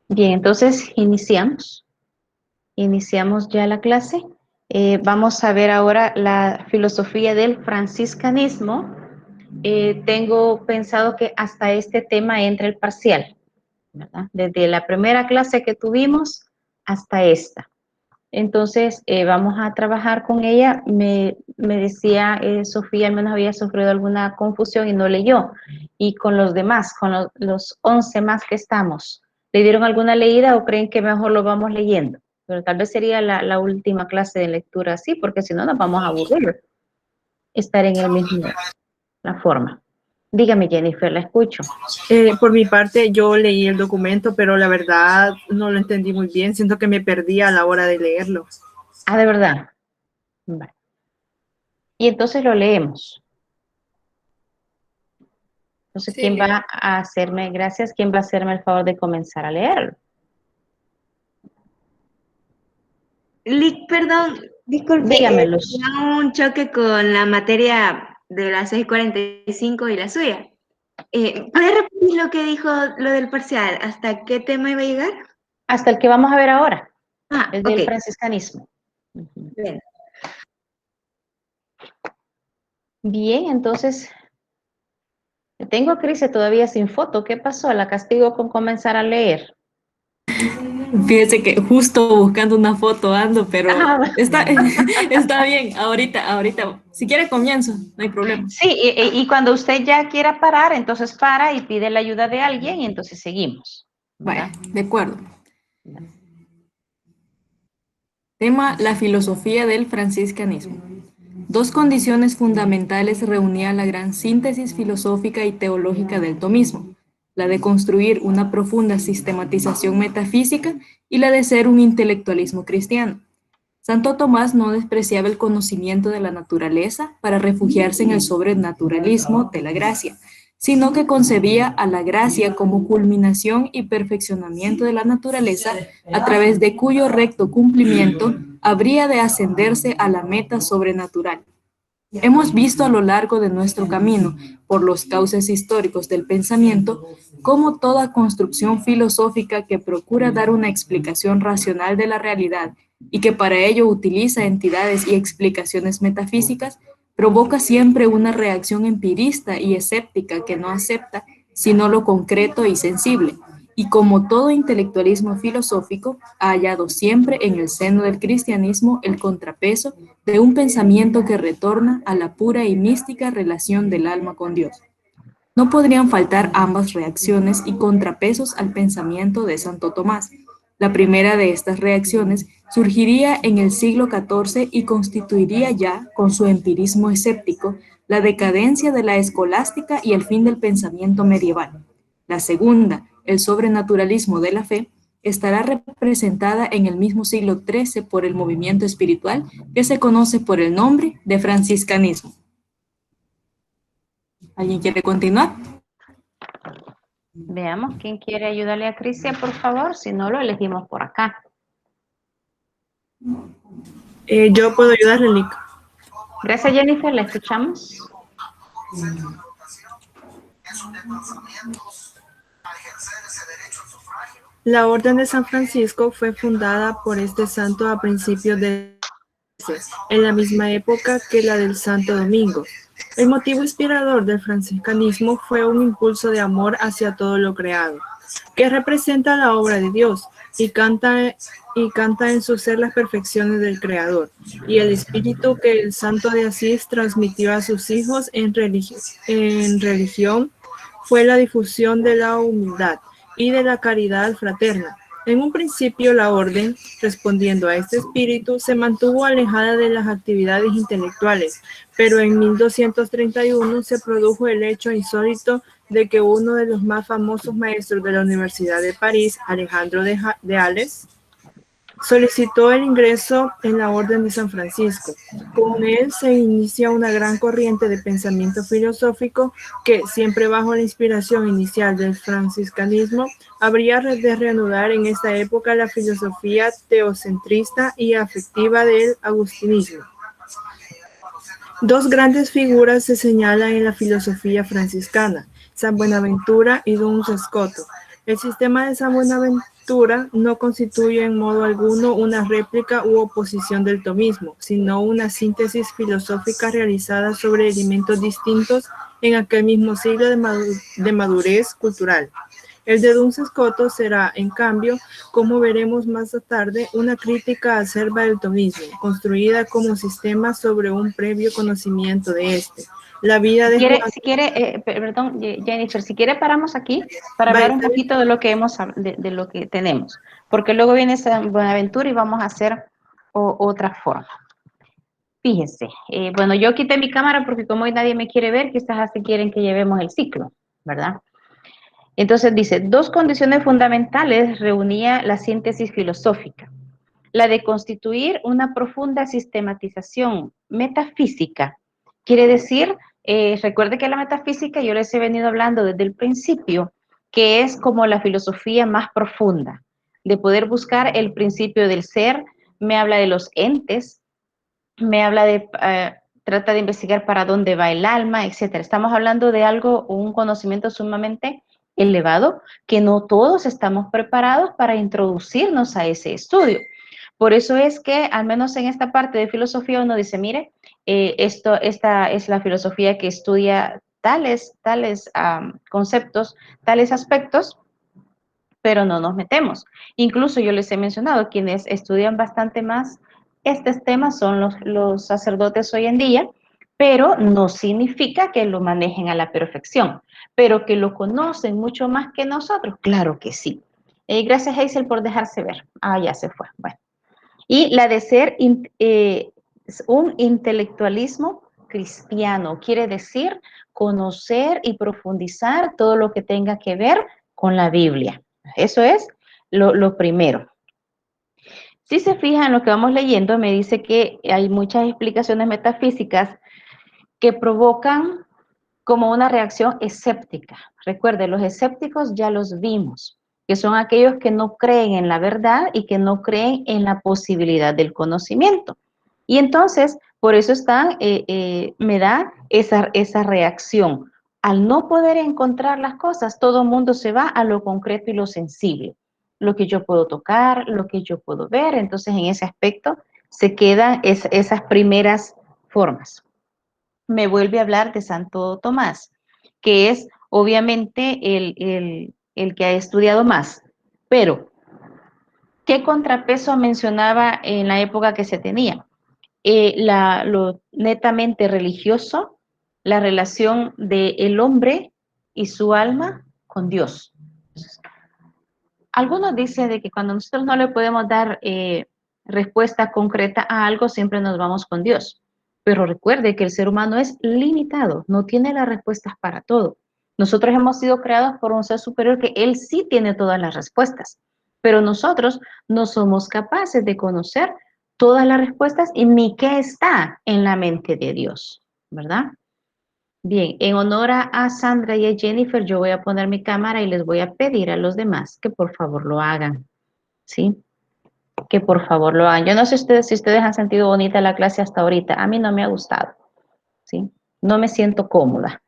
Bien, entonces iniciamos. Iniciamos ya la clase. Vamos a ver ahora la filosofía del franciscanismo. Tengo pensado que hasta este tema entra el parcial, ¿verdad? Desde la primera clase que tuvimos hasta esta. Entonces, vamos a trabajar con ella. Me decía Sofía, al menos había sufrido alguna confusión y no leyó. Y con los demás, con los 11 más que estamos, ¿le dieron alguna leída o creen que mejor lo vamos leyendo? Pero tal vez sería la última clase de lectura así, porque si no nos vamos a aburrir estar en el mismo, la forma. Dígame, Jennifer, la escucho. Por mi parte, yo leí el documento, pero la verdad no lo entendí muy bien. Siento que me perdí a la hora de leerlo. Ah, de verdad. Vale. Y entonces lo leemos. Entonces, Sí, ¿quién va a hacerme, gracias, quién va a hacerme el favor de comenzar a leerlo? Perdón, disculpe, Dígamelos. tenía un choque con la materia de las 6:45 y la suya. ¿Puede repetir lo que dijo lo del parcial? ¿Hasta qué tema iba a llegar? Hasta el que vamos a ver ahora, Ah, el ok. del franciscanismo. Ujú. Bien. Bien, entonces, tengo a Crisia todavía sin foto. ¿Qué pasó? ¿La castigo con comenzar a leer? Fíjese que justo buscando una foto ando, pero Ah, está, está bien, ahorita. Si quiere comienzo, no hay problema. sí, y cuando usted ya quiera parar, entonces para y pide la ayuda de alguien y entonces seguimos, Vaya, ¿verdad? de acuerdo. Tema: la filosofía del franciscanismo. Dos condiciones fundamentales reunían la gran síntesis filosófica y teológica del tomismo: la de construir una profunda sistematización metafísica y la de ser un intelectualismo cristiano. Santo Tomás no despreciaba el conocimiento de la naturaleza para refugiarse en el sobrenaturalismo de la gracia, sino que concebía a la gracia como culminación y perfeccionamiento de la naturaleza, a través de cuyo recto cumplimiento habría de ascenderse a la meta sobrenatural. Hemos visto a lo largo de nuestro camino por los cauces históricos del pensamiento cómo toda construcción filosófica que procura dar una explicación racional de la realidad y que para ello utiliza entidades y explicaciones metafísicas provoca siempre una reacción empirista y escéptica que no acepta sino lo concreto y sensible, y como todo intelectualismo filosófico, ha hallado siempre en el seno del cristianismo el contrapeso de un pensamiento que retorna a la pura y mística relación del alma con Dios. No podrían faltar ambas reacciones y contrapesos al pensamiento de Santo Tomás. La primera de estas reacciones surgiría en el siglo XIV y constituiría ya, con su empirismo escéptico, la decadencia de la escolástica y el fin del pensamiento medieval. La segunda, el sobrenaturalismo de la fe, estará representada en el mismo siglo XIII por el movimiento espiritual que se conoce por el nombre de franciscanismo. ¿Alguien quiere continuar? Veamos quién quiere ayudarle a Crisia, por favor. Si no, lo elegimos por acá. Yo puedo ayudarle, Lick. Gracias, Jennifer. ¿La escuchamos? La Orden de San Francisco fue fundada por este santo a principios de en la misma época que la del Santo Domingo. El motivo inspirador del franciscanismo fue un impulso de amor hacia todo lo creado, que representa la obra de Dios y canta en su ser las perfecciones del Creador, y el espíritu que el santo de Asís transmitió a sus hijos en religión fue la difusión de la humildad y de la caridad fraterna. En un principio, la orden, respondiendo a este espíritu, se mantuvo alejada de las actividades intelectuales, pero en 1231 se produjo el hecho insólito de que uno de los más famosos maestros de la Universidad de París, Alejandro de Ales, solicitó el ingreso en la Orden de San Francisco. Con él se inicia una gran corriente de pensamiento filosófico que, siempre bajo la inspiración inicial del franciscanismo, habría de reanudar en esta época la filosofía teocentrista y afectiva del agustinismo. Dos grandes figuras se señalan en la filosofía franciscana: San Buenaventura y Duns Scoto. El sistema de San lectura no constituye en modo alguno una réplica u oposición del tomismo, sino una síntesis filosófica realizada sobre elementos distintos en aquel mismo siglo de madurez cultural. El de Duns Scotus será, en cambio, como veremos más tarde, una crítica acerba del tomismo, construida como sistema sobre un previo conocimiento de este. La vida de Juan... Perdón, Jennifer, si quiere paramos aquí para Vale, hablar un poquito de lo que de lo que tenemos, porque luego viene San Buenaventura y vamos a hacer otra forma. Fíjense, bueno, yo quité mi cámara porque como hoy nadie me quiere ver, quizás así quieren que llevemos el ciclo, ¿verdad? Entonces dice, dos condiciones fundamentales reunía la síntesis filosófica. La de constituir una profunda sistematización metafísica. Quiere decir, recuerde que la metafísica yo les he venido hablando desde el principio, que es como la filosofía más profunda, de poder buscar el principio del ser, me habla de los entes, me habla de, trata de investigar para dónde va el alma, etcétera. Estamos hablando de algo, un conocimiento sumamente elevado, que no todos estamos preparados para introducirnos a ese estudio. Por eso es que, al menos en esta parte de filosofía, uno dice, mire, esta es la filosofía que estudia tales conceptos, tales aspectos, pero no nos metemos. Incluso yo les he mencionado, quienes estudian bastante más estos temas son los sacerdotes hoy en día, pero no significa que lo manejen a la perfección, pero que lo conocen mucho más que nosotros, claro que sí. Gracias, Hazel, por dejarse ver. Ah, ya se fue. Bueno. Y la de ser un intelectualismo cristiano, quiere decir conocer y profundizar todo lo que tenga que ver con la Biblia. Eso es lo primero. Si se fijan en lo que vamos leyendo, me dice que hay muchas explicaciones metafísicas que provocan como una reacción escéptica. Recuerden, los escépticos ya los vimos, que son aquellos que no creen en la verdad y que no creen en la posibilidad del conocimiento. Y entonces, por eso me da esa reacción. Al no poder encontrar las cosas, todo el mundo se va a lo concreto y lo sensible. Lo que yo puedo tocar, lo que yo puedo ver. Entonces, en ese aspecto, se quedan esas primeras formas. Me vuelve a hablar de Santo Tomás, que es obviamente el que ha estudiado más. Pero, ¿qué contrapeso mencionaba en la época que se tenía? Lo netamente religioso, la relación del hombre y su alma con Dios. Algunos dicen de que cuando nosotros no le podemos dar respuesta concreta a algo, siempre nos vamos con Dios. Pero recuerde que el ser humano es limitado, no tiene las respuestas para todo. Nosotros hemos sido creados por un ser superior que él sí tiene todas las respuestas, pero nosotros no somos capaces de conocer todas las respuestas y ni qué está en la mente de Dios, ¿verdad? Bien, en honor a Sandra y a Jennifer, yo voy a poner mi cámara y les voy a pedir a los demás que por favor lo hagan, ¿sí? Que por favor lo hagan. Yo no sé si ustedes han sentido bonita la clase hasta ahorita. A mí no me ha gustado, ¿sí? No me siento cómoda.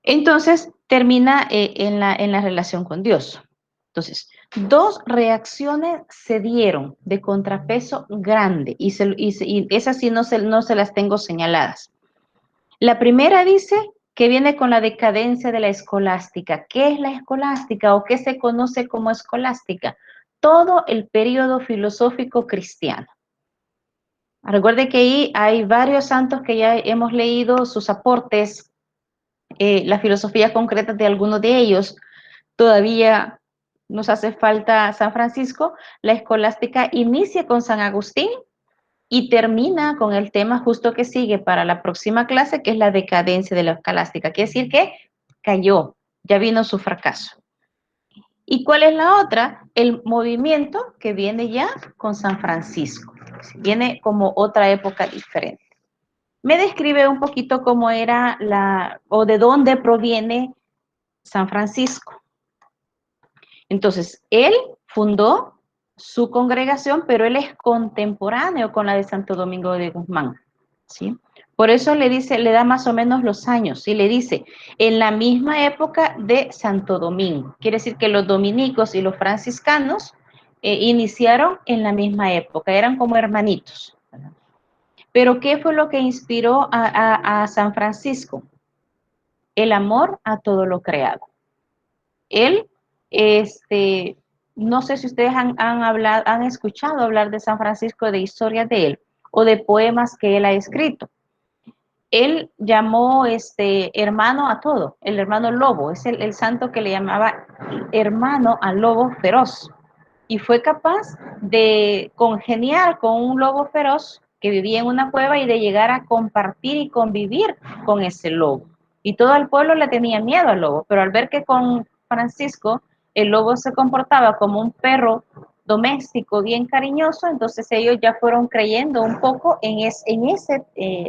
Entonces, termina en la relación con Dios. Entonces, dos reacciones se dieron de contrapeso grande y esas sí no se las tengo señaladas. La primera dice que viene con la decadencia de la escolástica. ¿Qué es la escolástica o qué se conoce como escolástica? Todo el periodo filosófico cristiano. Recuerde que ahí hay varios santos que ya hemos leído sus aportes, la filosofía concreta de algunos de ellos. Todavía nos hace falta San Francisco. La escolástica inicia con San Agustín y termina con el tema justo que sigue para la próxima clase, que es la decadencia de la escolástica. Quiere decir que cayó, ya vino su fracaso. ¿Y cuál es la otra? El movimiento que viene ya con San Francisco. Viene como otra época diferente. Me describe un poquito cómo era o de dónde proviene San Francisco. Entonces, él fundó su congregación, pero él es contemporáneo con la de Santo Domingo de Guzmán, ¿sí? Por eso le dice, le da más o menos los años y le dice, en la misma época de Santo Domingo. Quiere decir que los dominicos y los franciscanos iniciaron en la misma época, eran como hermanitos. Pero ¿qué fue lo que inspiró a San Francisco? El amor a todo lo creado. Él, no sé si ustedes han escuchado hablar de San Francisco, de historias de él o de poemas que él ha escrito. Él llamó hermano a todo, el hermano lobo, es el santo que le llamaba hermano al lobo feroz. Y fue capaz de congeniar con un lobo feroz que vivía en una cueva y de llegar a compartir y convivir con ese lobo. Y todo el pueblo le tenía miedo al lobo, pero al ver que con Francisco el lobo se comportaba como un perro doméstico bien cariñoso, entonces ellos ya fueron creyendo un poco en ese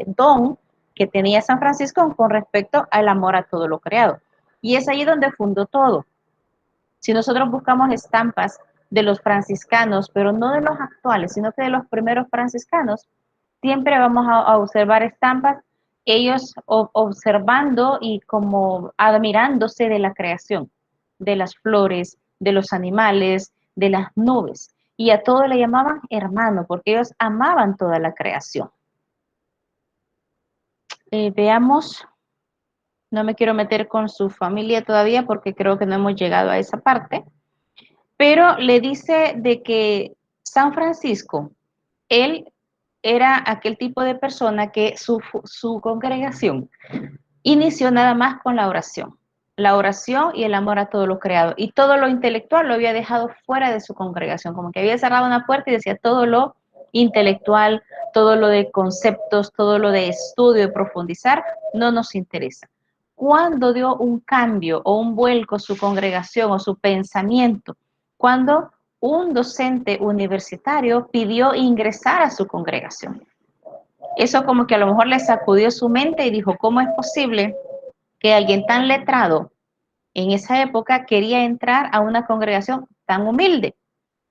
don que tenía San Francisco con respecto al amor a todo lo creado. Y es ahí donde fundó todo. Si nosotros buscamos estampas de los franciscanos, pero no de los actuales, sino que de los primeros franciscanos, siempre vamos a observar estampas, ellos observando y como admirándose de la creación, de las flores, de los animales, de las nubes. Y a todo le llamaban hermano, porque ellos amaban toda la creación. Veamos, no me quiero meter con su familia todavía porque creo que no hemos llegado a esa parte, pero le dice de que San Francisco, él era aquel tipo de persona que su congregación inició nada más con la oración y el amor a todo lo creado, y todo lo intelectual lo había dejado fuera de su congregación, como que había cerrado una puerta y decía todo lo intelectual, todo lo de conceptos, todo lo de estudio y profundizar, no nos interesa. Cuando dio un cambio o un vuelco su congregación o su pensamiento, cuando un docente universitario pidió ingresar a su congregación. Eso como que a lo mejor le sacudió su mente y dijo, ¿cómo es posible que alguien tan letrado en esa época quería entrar a una congregación tan humilde?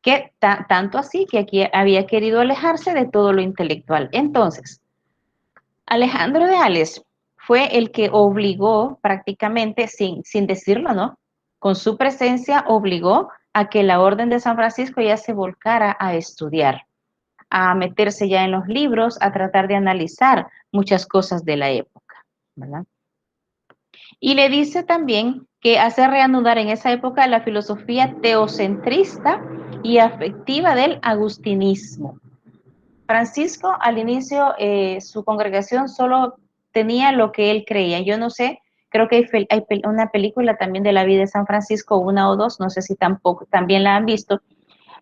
Que tanto así que aquí había querido alejarse de todo lo intelectual. Entonces, Alejandro de Ales fue el que obligó prácticamente, sin decirlo, ¿no? Con su presencia obligó a que la Orden de San Francisco ya se volcara a estudiar, a meterse ya en los libros, a tratar de analizar muchas cosas de la época, ¿verdad? Y le dice también que hace reanudar en esa época la filosofía teocentrista y afectiva del agustinismo. Francisco, al inicio, su congregación solo tenía lo que él creía. Yo no sé, creo que hay una película también de la vida de San Francisco, una o dos, no sé si tampoco también la han visto.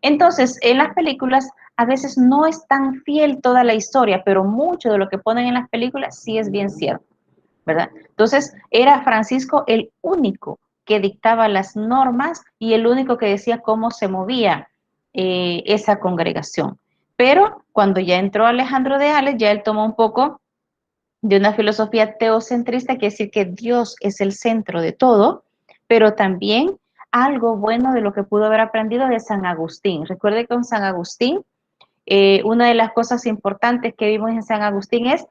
Entonces, en las películas a veces no es tan fiel toda la historia, pero mucho de lo que ponen en las películas sí es bien cierto, ¿verdad? Entonces, era Francisco el único que dictaba las normas y el único que decía cómo se movía esa congregación. Pero cuando ya entró Alejandro de Ales, ya él tomó un poco de una filosofía teocentrista, que es decir que Dios es el centro de todo, pero también algo bueno de lo que pudo haber aprendido de San Agustín. Recuerde que con San Agustín, una de las cosas importantes que vimos en San Agustín es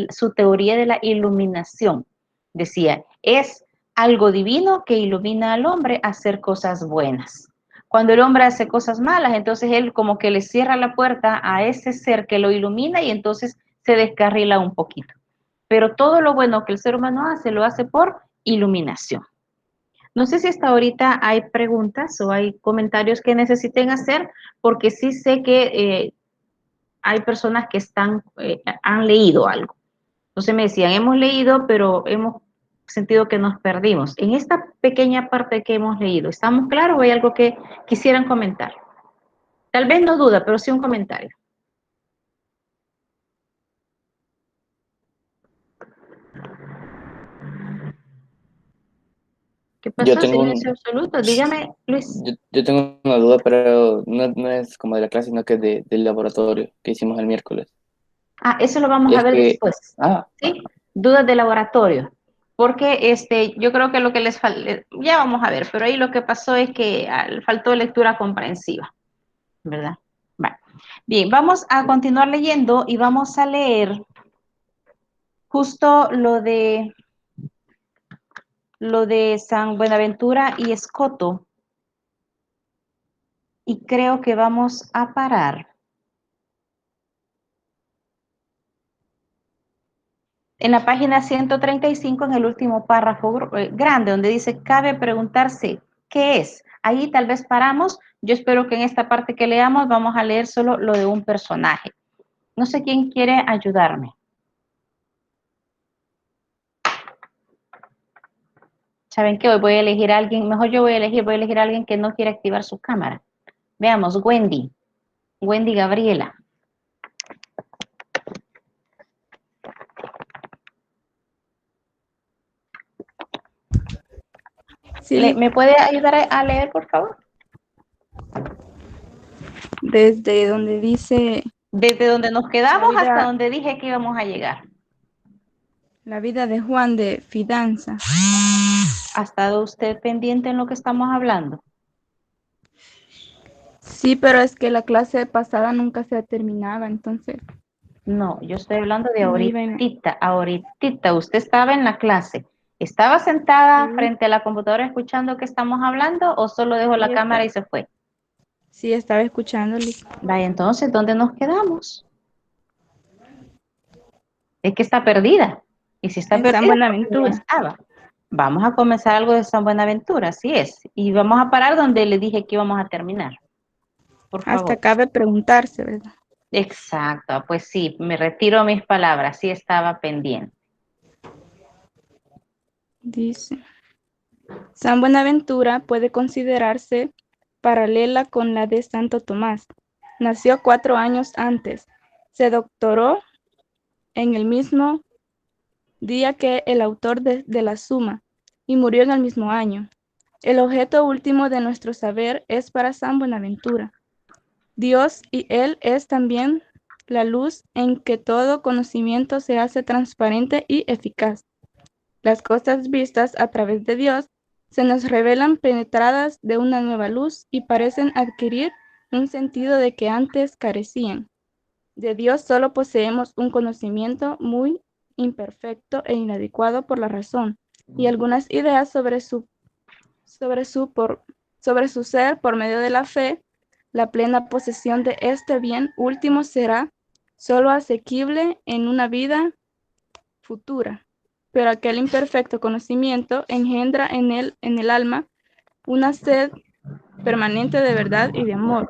su teoría de la iluminación. Decía, es algo divino que ilumina al hombre a hacer cosas buenas. Cuando el hombre hace cosas malas, entonces él como que le cierra la puerta a ese ser que lo ilumina y entonces se descarrila un poquito. Pero todo lo bueno que el ser humano hace, lo hace por iluminación. No sé si hasta ahorita hay preguntas o hay comentarios que necesiten hacer, porque sí sé que hay personas que han leído algo. Entonces me decían, hemos leído, pero hemos sentido que nos perdimos. En esta pequeña parte que hemos leído, ¿estamos claros o hay algo que quisieran comentar? Tal vez no duda, pero sí un comentario. ¿Qué Yo pasó? tengo Silencio absoluto. Dígame, Luis. yo tengo una duda, pero no es como de la clase, sino que es del laboratorio que hicimos el miércoles. Ah, eso lo vamos a Es ver que, después. ah, ¿Sí? Dudas de laboratorio. Porque yo creo que lo que les falta, ya vamos a ver, pero ahí lo que pasó es que faltó lectura comprensiva, ¿verdad? Vale. Bien, vamos a continuar leyendo y vamos a leer justo lo de San Buenaventura y Escoto. Y creo que vamos a parar. En la página 135, en el último párrafo grande, donde dice, cabe preguntarse, ¿qué es? Ahí tal vez paramos. Yo espero que en esta parte que leamos vamos a leer solo lo de un personaje. No sé quién quiere ayudarme. ¿Saben qué? Hoy voy a elegir a alguien, mejor yo voy a elegir a alguien que no quiere activar su cámara. Veamos, Wendy Gabriela. Sí, ¿Me puede ayudar a leer, por favor? desde donde dice Desde donde nos quedamos La vida- hasta donde dije que íbamos a llegar. la vida de Juan de Fidanza. ¿Ha estado usted pendiente en lo que estamos hablando? Sí, pero es que la clase pasada nunca se terminaba, entonces No, yo estoy hablando de no iba en... ahorita. Usted estaba en la clase. ¿Estaba sentada Sí, frente a la computadora escuchando que estamos hablando o solo dejó la sí, cámara y se fue? sí, estaba escuchándole. Vaya, entonces, ¿dónde nos quedamos? Es que está perdida. Y si está En San perdida, porque no Buenaventura. estaba. Vamos a comenzar algo de San Buenaventura, así es. Y vamos a parar donde le dije que íbamos a terminar. Por Hasta favor. cabe preguntarse, ¿verdad? Exacto, pues sí, me retiro mis palabras, sí estaba pendiente. Dice, San Buenaventura puede considerarse paralela con la de Santo Tomás. Nació 4 años antes. Se doctoró en el mismo día que el autor de la Suma y murió en el mismo año. El objeto último de nuestro saber es para San Buenaventura. Dios y Él es también la luz en que todo conocimiento se hace transparente y eficaz. Las cosas vistas a través de Dios se nos revelan penetradas de una nueva luz y parecen adquirir un sentido de que antes carecían. De Dios solo poseemos un conocimiento muy imperfecto e inadecuado por la razón y algunas ideas sobre su ser por medio de la fe. La plena posesión de este bien último será solo asequible en una vida futura, pero aquel imperfecto conocimiento engendra en el alma una sed permanente de verdad y de amor,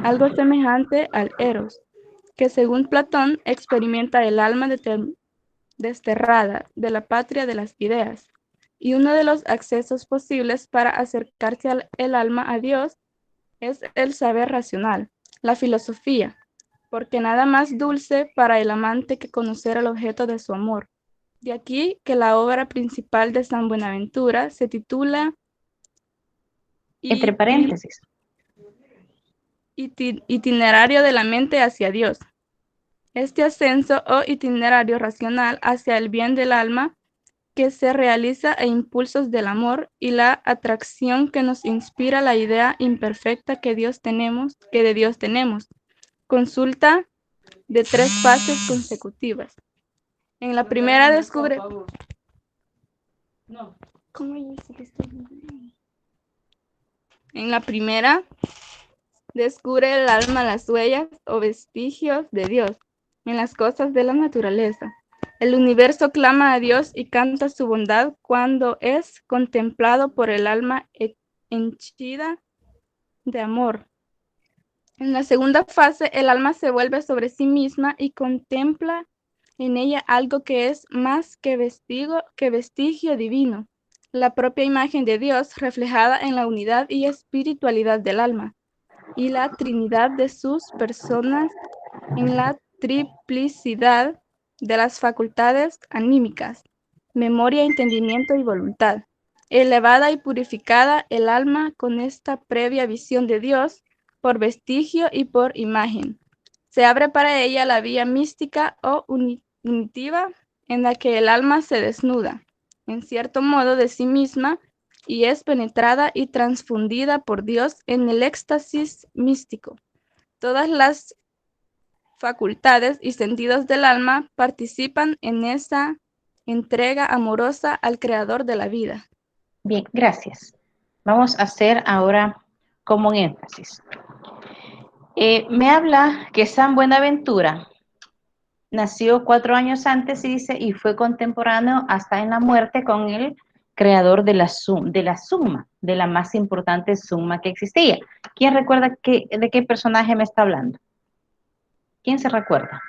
algo semejante al eros, que según Platón experimenta el alma desterrada de la patria de las ideas. Y uno de los accesos posibles para acercarse el alma a Dios es el saber racional, la filosofía, porque nada más dulce para el amante que conocer el objeto de su amor. De aquí que la obra principal de San Buenaventura se titula Entre paréntesis. Itinerario de la mente hacia Dios. Este ascenso o itinerario racional hacia el bien del alma que se realiza a impulsos del amor y la atracción que nos inspira la idea imperfecta que de Dios tenemos. Consulta de 3 fases consecutivas. En la primera descubre... En la primera descubre el alma las huellas o vestigios de Dios en las cosas de la naturaleza. El universo clama a Dios y canta su bondad cuando es contemplado por el alma henchida de amor. En la segunda fase, el alma se vuelve sobre sí misma y contempla en ella algo que es más que vestigio divino, la propia imagen de Dios reflejada en la unidad y espiritualidad del alma y la trinidad de sus personas en la triplicidad de las facultades anímicas, memoria, entendimiento y voluntad. Elevada y purificada el alma con esta previa visión de Dios por vestigio y por imagen. Se abre para ella la vía mística o unitiva en la que el alma se desnuda, en cierto modo, de sí misma y es penetrada y transfundida por Dios en el éxtasis místico. Todas las facultades y sentidos del alma participan en esa entrega amorosa al creador de la vida. Bien, gracias. Vamos a hacer ahora como un énfasis. Me habla que San Buenaventura nació 4 años antes y dice, y fue contemporáneo hasta en la muerte con el creador de la suma, de la más importante suma que existía. ¿Quién recuerda de qué personaje me está hablando? ¿Quién se recuerda?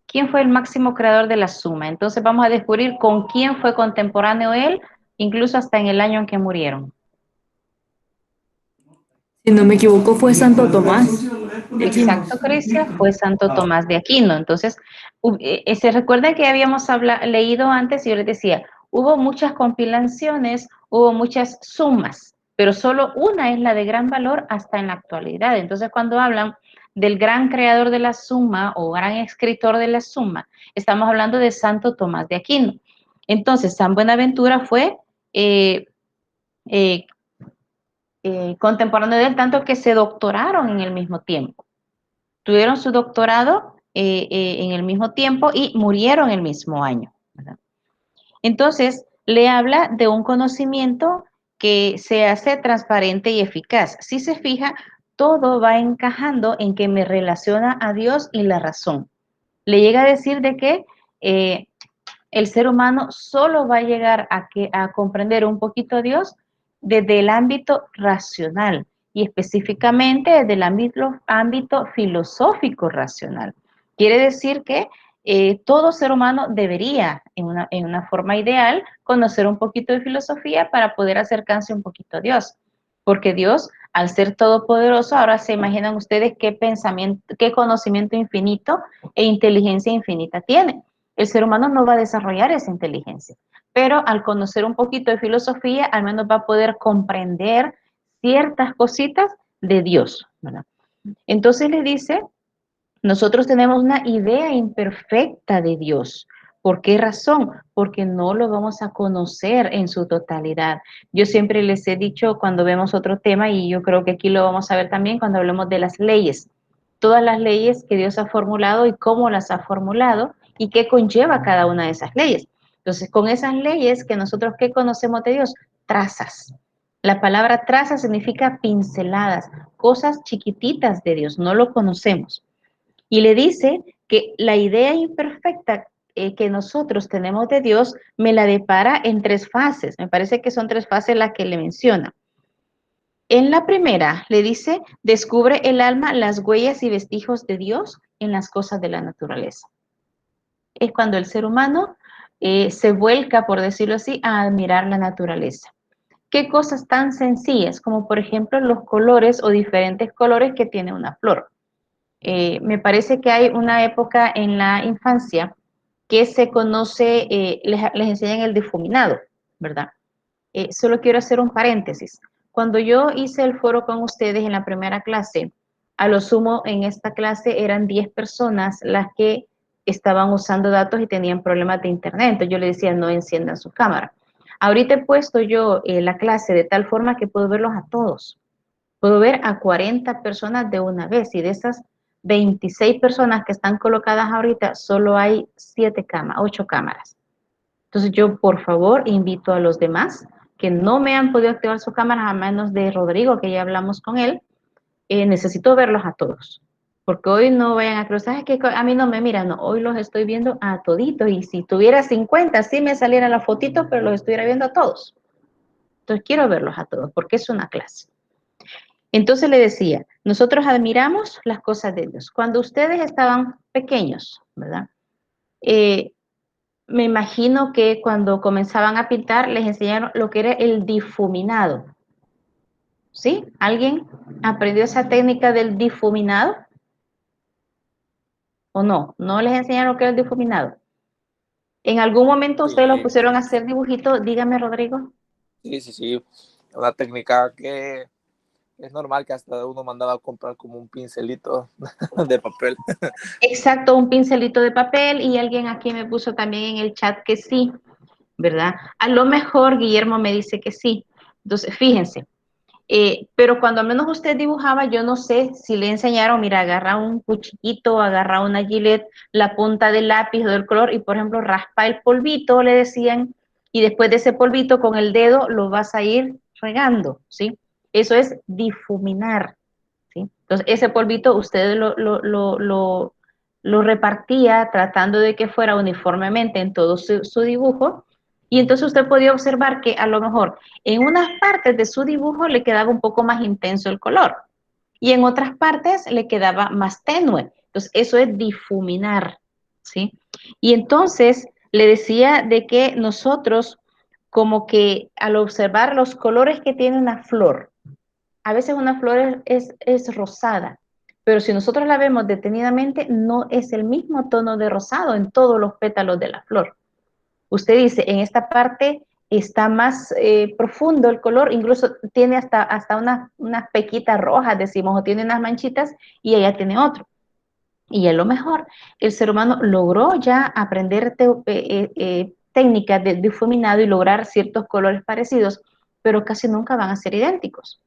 ¿Quién fue el máximo creador de la suma? Entonces vamos a descubrir con quién fue contemporáneo él, incluso hasta en el año en que murieron. Si no me equivoco, fue Santo Tomás de Aquino. Exacto, Cristian, fue Santo Tomás de Aquino. Entonces, se recuerda que habíamos leído antes y yo les decía, hubo muchas compilaciones, hubo muchas sumas, pero solo una es la de gran valor hasta en la actualidad. Entonces, cuando hablan del gran creador de la suma o gran escritor de la suma, estamos hablando de Santo Tomás de Aquino. Entonces, San Buenaventura fue contemporáneo de él, tanto que se doctoraron en el mismo tiempo. Tuvieron su doctorado en el mismo tiempo y murieron el mismo año, ¿verdad? Entonces, le habla de un conocimiento que se hace transparente y eficaz. Si se fija, todo va encajando en que me relaciona a Dios y la razón. Le llega a decir de que el ser humano solo va a llegar a comprender un poquito a Dios desde el ámbito racional y específicamente desde el ámbito filosófico racional. Quiere decir que todo ser humano debería, en una forma ideal, conocer un poquito de filosofía para poder acercarse un poquito a Dios. Porque Dios, al ser todopoderoso, ahora se imaginan ustedes qué pensamiento, qué conocimiento infinito e inteligencia infinita tiene. El ser humano no va a desarrollar esa inteligencia, pero al conocer un poquito de filosofía, al menos va a poder comprender ciertas cositas de Dios, ¿verdad? Entonces le dice, nosotros tenemos una idea imperfecta de Dios. ¿Por qué razón? Porque no lo vamos a conocer en su totalidad. Yo siempre les he dicho cuando vemos otro tema, y yo creo que aquí lo vamos a ver también cuando hablemos de las leyes. Todas las leyes que Dios ha formulado y cómo las ha formulado y qué conlleva cada una de esas leyes. Entonces, con esas leyes que nosotros, ¿qué conocemos de Dios? Trazas. La palabra traza significa pinceladas, cosas chiquititas de Dios, no lo conocemos. Y le dice que la idea imperfecta que nosotros tenemos de Dios me la depara en 3 fases. Me parece que son 3 fases las que le menciona. En la primera le dice, descubre el alma las huellas y vestigios de Dios en las cosas de la naturaleza. Es cuando el ser humano se vuelca, por decirlo así, a admirar la naturaleza. ¿Qué cosas tan sencillas como, por ejemplo, los colores o diferentes colores que tiene una flor? Me parece que hay una época en la infancia que se conoce, les enseñan el difuminado, ¿verdad? Solo quiero hacer un paréntesis. Cuando yo hice el foro con ustedes en la primera clase, a lo sumo en esta clase eran 10 personas las que estaban usando datos y tenían problemas de internet. Entonces yo les decía, no enciendan su cámara. Ahorita he puesto yo la clase de tal forma que puedo verlos a todos. Puedo ver a 40 personas de una vez y de esas 26 personas que están colocadas ahorita, solo hay 8 cámaras. Entonces yo, por favor, invito a los demás que no me han podido activar su cámara, a menos de Rodrigo, que ya hablamos con él. Necesito verlos a todos, porque hoy no vayan a cruzar, es que a mí no me miran, no, hoy los estoy viendo a toditos, y si tuviera 50, sí me saliera la fotito, pero los estuviera viendo a todos. Entonces quiero verlos a todos, porque es una clase. Entonces le decía, nosotros admiramos las cosas de Dios. Cuando ustedes estaban pequeños, ¿verdad? Me imagino que cuando comenzaban a pintar les enseñaron lo que era el difuminado. ¿Sí? ¿Alguien aprendió esa técnica del difuminado? ¿O no? ¿No les enseñaron lo que era el difuminado? ¿En algún momento ustedes lo pusieron a hacer dibujitos? Dígame, Rodrigo. Sí. Una técnica que es normal, que hasta uno mandaba a comprar como un pincelito de papel. Exacto, un pincelito de papel, y alguien aquí me puso también en el chat que sí, ¿verdad? A lo mejor Guillermo me dice que sí. Entonces, fíjense, Pero cuando al menos usted dibujaba, yo no sé si le enseñaron, mira, agarra un cuchillito, agarra una gilet, la punta del lápiz o del color y, por ejemplo, raspa el polvito, le decían, y después de ese polvito con el dedo lo vas a ir regando, ¿sí? Eso es difuminar, ¿sí? Entonces, ese polvito usted lo repartía tratando de que fuera uniformemente en todo su dibujo, y entonces usted podía observar que a lo mejor en unas partes de su dibujo le quedaba un poco más intenso el color y en otras partes le quedaba más tenue. Entonces, eso es difuminar, ¿sí? Y entonces le decía de que nosotros, como que al observar los colores que tiene una flor, a veces una flor es rosada, pero si nosotros la vemos detenidamente, no es el mismo tono de rosado en todos los pétalos de la flor. Usted dice, en esta parte está más profundo el color, incluso tiene hasta unas pequitas rojas, decimos, o tiene unas manchitas, y ella tiene otro. Y a lo mejor el ser humano logró ya aprender técnicas de difuminado y lograr ciertos colores parecidos, pero casi nunca van a ser idénticos.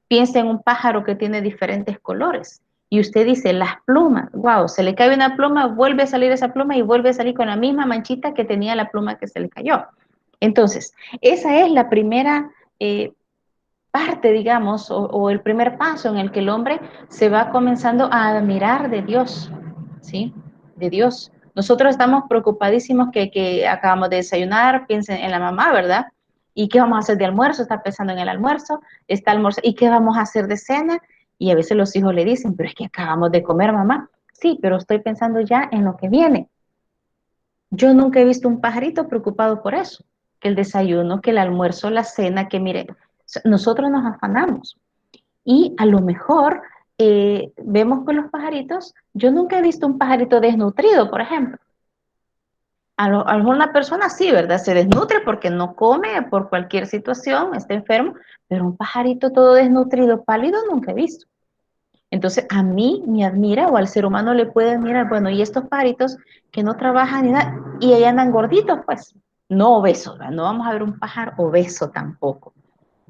Piensa en un pájaro que tiene diferentes colores. Y usted dice, las plumas, wow, se le cae una pluma, vuelve a salir esa pluma y vuelve a salir con la misma manchita que tenía la pluma que se le cayó. Entonces, esa es la primera parte, digamos, o el primer paso en el que el hombre se va comenzando a admirar de Dios, ¿sí? De Dios. Nosotros estamos preocupadísimos que acabamos de desayunar, piensen en la mamá, ¿verdad? ¿Y qué vamos a hacer de almuerzo? Está pensando en el almuerzo, está almuerzo, ¿y qué vamos a hacer de cena? Y a veces los hijos le dicen, pero es que acabamos de comer, mamá. Sí, pero estoy pensando ya en lo que viene. Yo nunca he visto un pajarito preocupado por eso, que el desayuno, que el almuerzo, la cena, que mire, nosotros nos afanamos. Y a lo mejor vemos con los pajaritos, yo nunca he visto un pajarito desnutrido, por ejemplo. A lo mejor una persona sí, ¿verdad? Se desnutre porque no come por cualquier situación, está enfermo, pero un pajarito todo desnutrido, pálido, nunca he visto. Entonces, a mí me admira, o al ser humano le puede admirar, bueno, y estos pajaritos que no trabajan ni nada, y ahí andan gorditos, pues, no obesos, ¿verdad? No vamos a ver un pájaro obeso tampoco,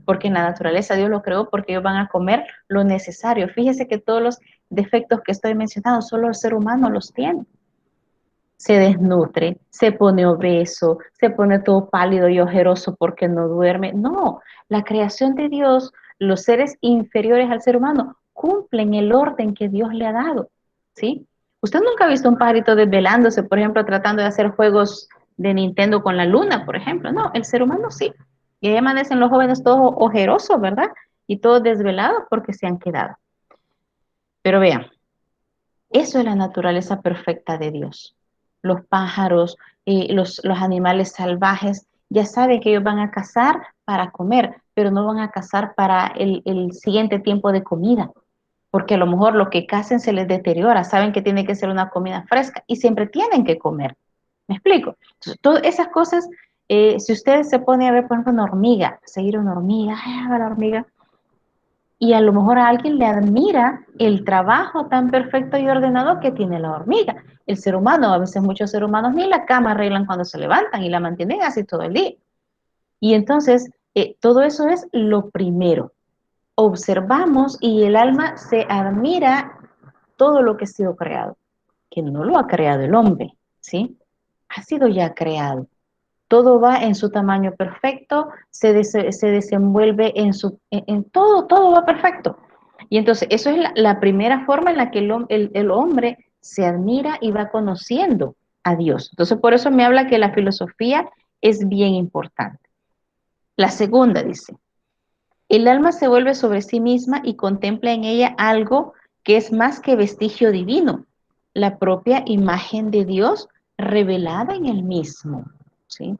porque en la naturaleza Dios lo creó porque ellos van a comer lo necesario. Fíjese que todos los defectos que estoy mencionando, solo el ser humano los tiene. Se desnutre, se pone obeso, se pone todo pálido y ojeroso porque no duerme. No, la creación de Dios, los seres inferiores al ser humano, cumplen el orden que Dios le ha dado, ¿sí? Usted nunca ha visto un pajarito desvelándose, por ejemplo, tratando de hacer juegos de Nintendo con la luna, por ejemplo. No, el ser humano sí. Y ahí amanecen los jóvenes todos ojerosos, ¿verdad? Y todos desvelados porque se han quedado. Pero vean, eso es la naturaleza perfecta de Dios. Los pájaros, los animales salvajes, ya saben que ellos van a cazar para comer, pero no van a cazar para el siguiente tiempo de comida, porque a lo mejor lo que cacen se les deteriora, saben que tiene que ser una comida fresca y siempre tienen que comer. ¿Me explico? Entonces, todas esas cosas, si usted se pone a ver, por ejemplo, una hormiga, seguir una hormiga, ay, la hormiga, y a lo mejor a alguien le admira el trabajo tan perfecto y ordenado que tiene la hormiga. El ser humano, a veces muchos seres humanos ni la cama arreglan cuando se levantan y la mantienen así todo el día. Y entonces, todo eso es lo primero. Observamos y el alma se admira todo lo que ha sido creado, que no lo ha creado el hombre, ¿sí? Ha sido ya creado. Todo va en su tamaño perfecto, se desenvuelve en todo, todo va perfecto. Y entonces, eso es la primera forma en la que el hombre se admira y va conociendo a Dios. Entonces, por eso me habla que la filosofía es bien importante. La segunda dice, el alma se vuelve sobre sí misma y contempla en ella algo que es más que vestigio divino, la propia imagen de Dios revelada en el mismo, ¿sí?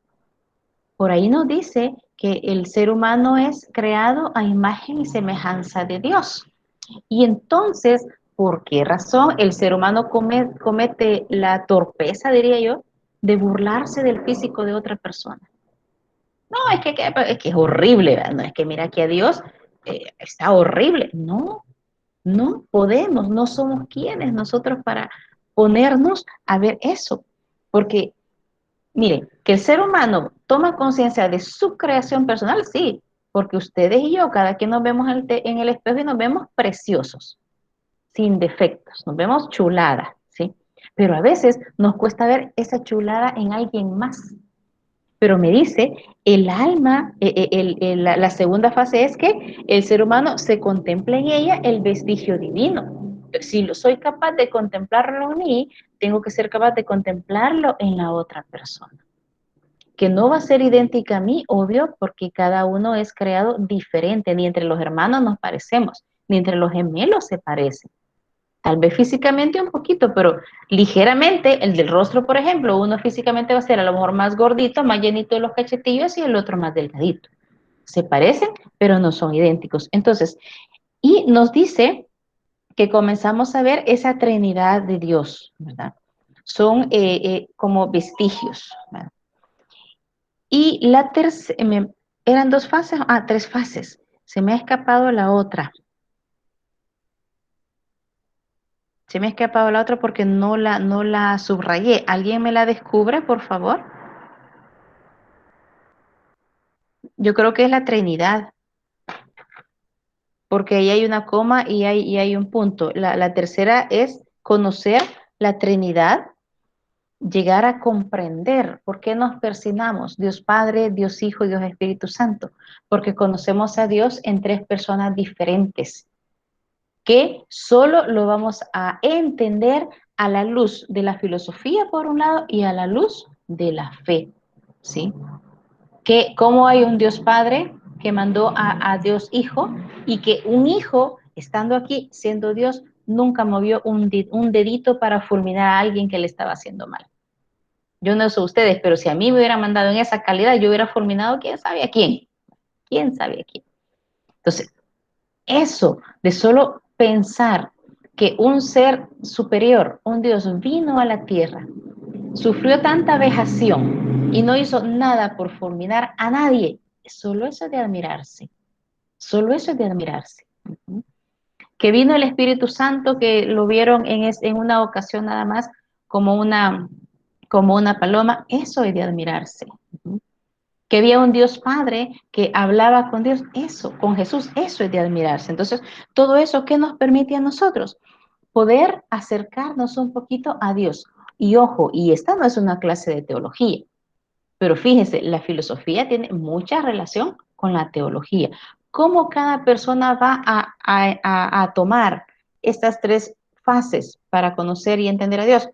Por ahí nos dice que el ser humano es creado a imagen y semejanza de Dios. Y entonces, ¿por qué razón el ser humano comete la torpeza, diría yo, de burlarse del físico de otra persona? No, es que es horrible, ¿verdad? No es que mira que a Dios está horrible. No, no podemos, no somos quienes nosotros para ponernos a ver eso. Porque mire, que el ser humano toma conciencia de su creación personal, sí, porque ustedes y yo, cada quien nos vemos en el espejo y nos vemos preciosos, sin defectos, nos vemos chuladas, ¿sí? Pero a veces nos cuesta ver esa chulada en alguien más. Pero me dice, el alma, la segunda fase es que el ser humano se contempla en ella el vestigio divino. Si soy capaz de contemplarlo en mí, tengo que ser capaz de contemplarlo en la otra persona. Que no va a ser idéntica a mí, obvio, porque cada uno es creado diferente. Ni entre los hermanos nos parecemos, ni entre los gemelos se parecen. Tal vez físicamente un poquito, pero ligeramente, el del rostro, por ejemplo, uno físicamente va a ser a lo mejor más gordito, más llenito de los cachetillos y el otro más delgadito. Se parecen, pero no son idénticos. Entonces, y nos dice que comenzamos a ver esa Trinidad de Dios, ¿verdad? Son como vestigios, ¿verdad? Y la tercera, eran dos fases, tres fases. Se me ha escapado la otra. Se me ha escapado la otra porque no la subrayé. ¿Alguien me la descubre, por favor? Yo creo que es la Trinidad, porque ahí hay una coma y hay un punto. La tercera es conocer la Trinidad, llegar a comprender por qué nos persignamos Dios Padre, Dios Hijo y Dios Espíritu Santo, porque conocemos a Dios en tres personas diferentes, que solo lo vamos a entender a la luz de la filosofía por un lado y a la luz de la fe, ¿sí? Que cómo hay un Dios Padre que mandó a Dios Hijo y que un hijo, estando aquí, siendo Dios, nunca movió un dedito para fulminar a alguien que le estaba haciendo mal. Yo no sé ustedes, pero si a mí me hubieran mandado en esa calidad, yo hubiera fulminado quién sabe a quién. ¿Quién sabe a quién? Entonces, eso de solo pensar que un ser superior, un Dios, vino a la tierra, sufrió tanta vejación y no hizo nada por fulminar a nadie, solo eso es de admirarse, solo eso es de admirarse. Que vino el Espíritu Santo, que lo vieron en una ocasión nada más como una paloma, eso es de admirarse. Que había un Dios Padre que hablaba con Dios, eso, con Jesús, eso es de admirarse. Entonces, todo eso, ¿qué nos permite a nosotros? Poder acercarnos un poquito a Dios. Y ojo, y esta no es una clase de teología, pero fíjense, la filosofía tiene mucha relación con la teología. ¿Cómo cada persona va a tomar estas tres fases para conocer y entender a Dios?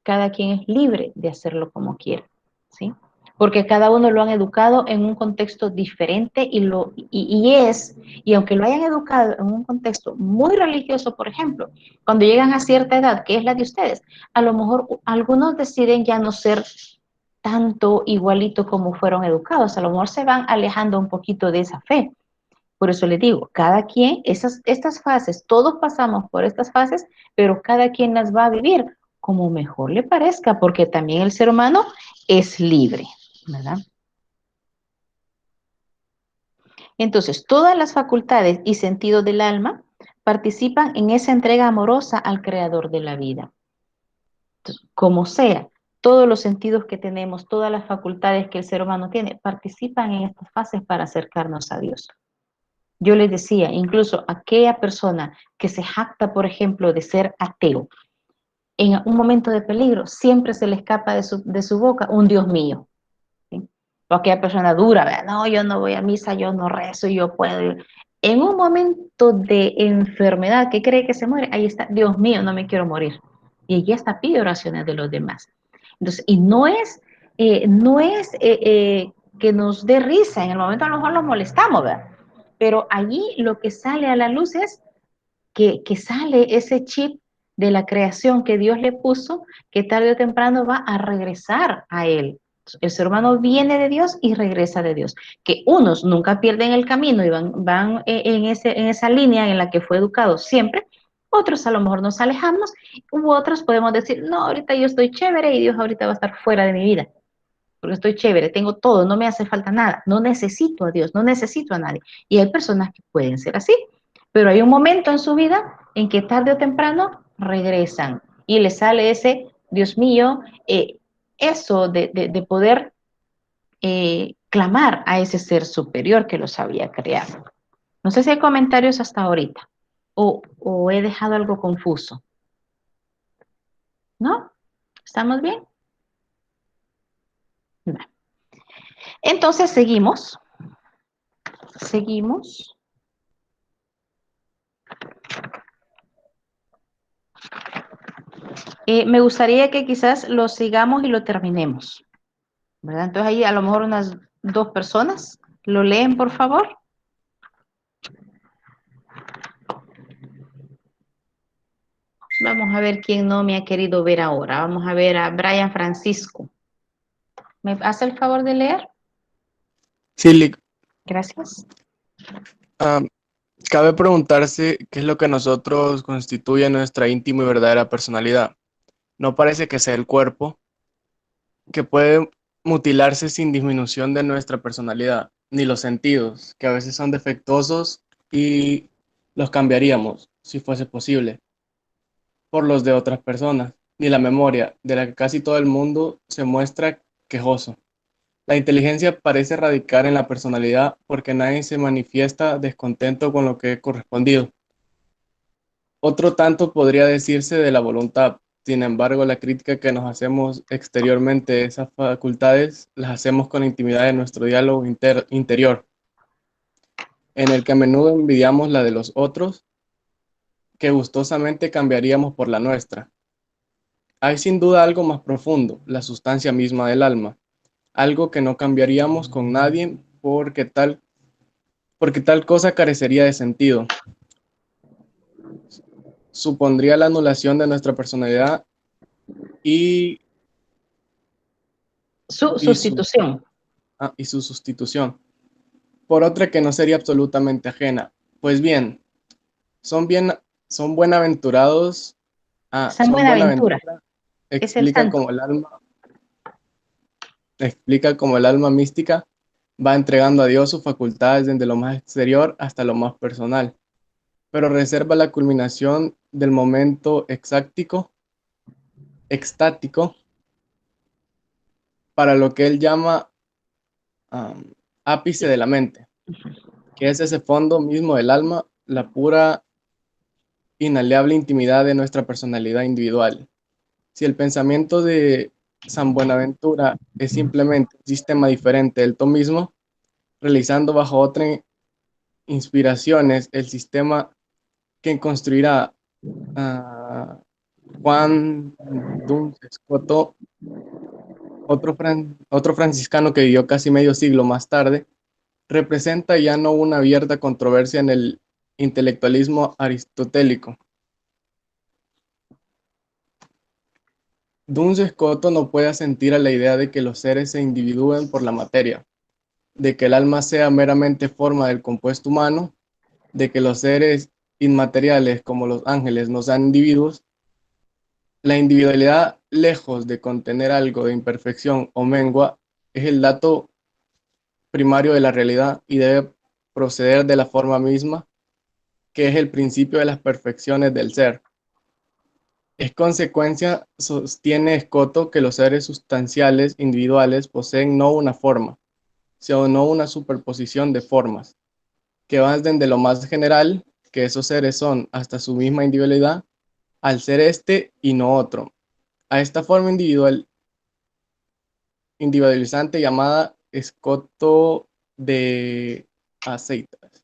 Cada quien es libre de hacerlo como quiera, ¿sí? Porque cada uno lo han educado en un contexto diferente y aunque lo hayan educado en un contexto muy religioso, por ejemplo, cuando llegan a cierta edad, que es la de ustedes, a lo mejor algunos deciden ya no ser tanto igualito como fueron educados, a lo mejor se van alejando un poquito de esa fe. Por eso les digo, cada quien, estas fases, todos pasamos por estas fases, pero cada quien las va a vivir como mejor le parezca, porque también el ser humano es libre, ¿verdad? Entonces, todas las facultades y sentidos del alma participan en esa entrega amorosa al creador de la vida. Entonces, como sea, todos los sentidos que tenemos, todas las facultades que el ser humano tiene, participan en estas fases para acercarnos a Dios. Yo les decía, incluso aquella persona que se jacta, por ejemplo, de ser ateo, en un momento de peligro, siempre se le escapa de su boca un Dios mío. ¿Sí? O aquella persona dura, ¿verdad? No, yo no voy a misa, yo no rezo, yo puedo. En un momento de enfermedad, ¿qué cree que se muere? Ahí está, Dios mío, no me quiero morir. Y ella está pide oraciones de los demás. Entonces, y no es que nos dé risa, en el momento a lo mejor nos molestamos, ¿verdad? Pero allí lo que sale a la luz es que sale ese chip de la creación que Dios le puso, que tarde o temprano va a regresar a Él. El ser humano viene de Dios y regresa de Dios. Que unos nunca pierden el camino y van en esa línea en la que fue educado siempre, otros a lo mejor nos alejamos, u otros podemos decir, no, ahorita yo estoy chévere y Dios ahorita va a estar fuera de mi vida, porque estoy chévere, tengo todo, no me hace falta nada, no necesito a Dios, no necesito a nadie. Y hay personas que pueden ser así, pero hay un momento en su vida en que tarde o temprano regresan y les sale ese, Dios mío, eso de poder clamar a ese ser superior que los había creado. No sé si hay comentarios hasta ahorita o he dejado algo confuso. ¿No? ¿Estamos bien? No. Entonces seguimos. Seguimos. Me gustaría que quizás lo sigamos y lo terminemos, ¿verdad? Entonces ahí a lo mejor unas 2 personas lo leen, por favor. Vamos a ver quién no me ha querido ver ahora. Vamos a ver a Brian Francisco. ¿Me hace el favor de leer? Sí, Lick. Gracias. Cabe preguntarse qué es lo que a nosotros constituye nuestra íntima y verdadera personalidad. No parece que sea el cuerpo, que puede mutilarse sin disminución de nuestra personalidad, ni los sentidos, que a veces son defectuosos y los cambiaríamos, si fuese posible, por los de otras personas, ni la memoria, de la que casi todo el mundo se muestra quejoso. La inteligencia parece radicar en la personalidad porque nadie se manifiesta descontento con lo que he correspondido. Otro tanto podría decirse de la voluntad. Sin embargo, la crítica que nos hacemos exteriormente de esas facultades las hacemos con la intimidad de nuestro diálogo interior, en el que a menudo envidiamos la de los otros, que gustosamente cambiaríamos por la nuestra. Hay sin duda algo más profundo, la sustancia misma del alma, algo que no cambiaríamos con nadie porque tal cosa carecería de sentido. Supondría la anulación de nuestra personalidad y Su y su, sustitución. y su sustitución por otra que no sería absolutamente ajena. Pues bien, son bien, son buenaventurados, San Buenaventura. Es el explica santo. como el alma mística va entregando a Dios sus facultades desde lo más exterior hasta lo más personal, pero reserva la culminación del momento extático, para lo que él llama ápice de la mente, que es ese fondo mismo del alma, la pura, inaliable intimidad de nuestra personalidad individual. Si el pensamiento de San Buenaventura es simplemente un sistema diferente del mismo, realizando bajo otras inspiraciones el sistema que construirá Juan Duns Scoto, otro franciscano que vivió casi medio siglo más tarde, representa ya no una abierta controversia en el intelectualismo aristotélico. Duns Scoto no puede asentir a la idea de que los seres se individúen por la materia, de que el alma sea meramente forma del compuesto humano, de que los seres inmateriales como los ángeles no sean individuos. La individualidad, lejos de contener algo de imperfección o mengua, es el dato primario de la realidad y debe proceder de la forma misma, que es el principio de las perfecciones del ser. Es consecuencia, sostiene Scoto, que los seres sustanciales individuales poseen no una forma, sino una superposición de formas, que van desde lo más general, que esos seres son, hasta su misma individualidad, al ser este y no otro. A esta forma individualizante llamada Scoto de aceitas.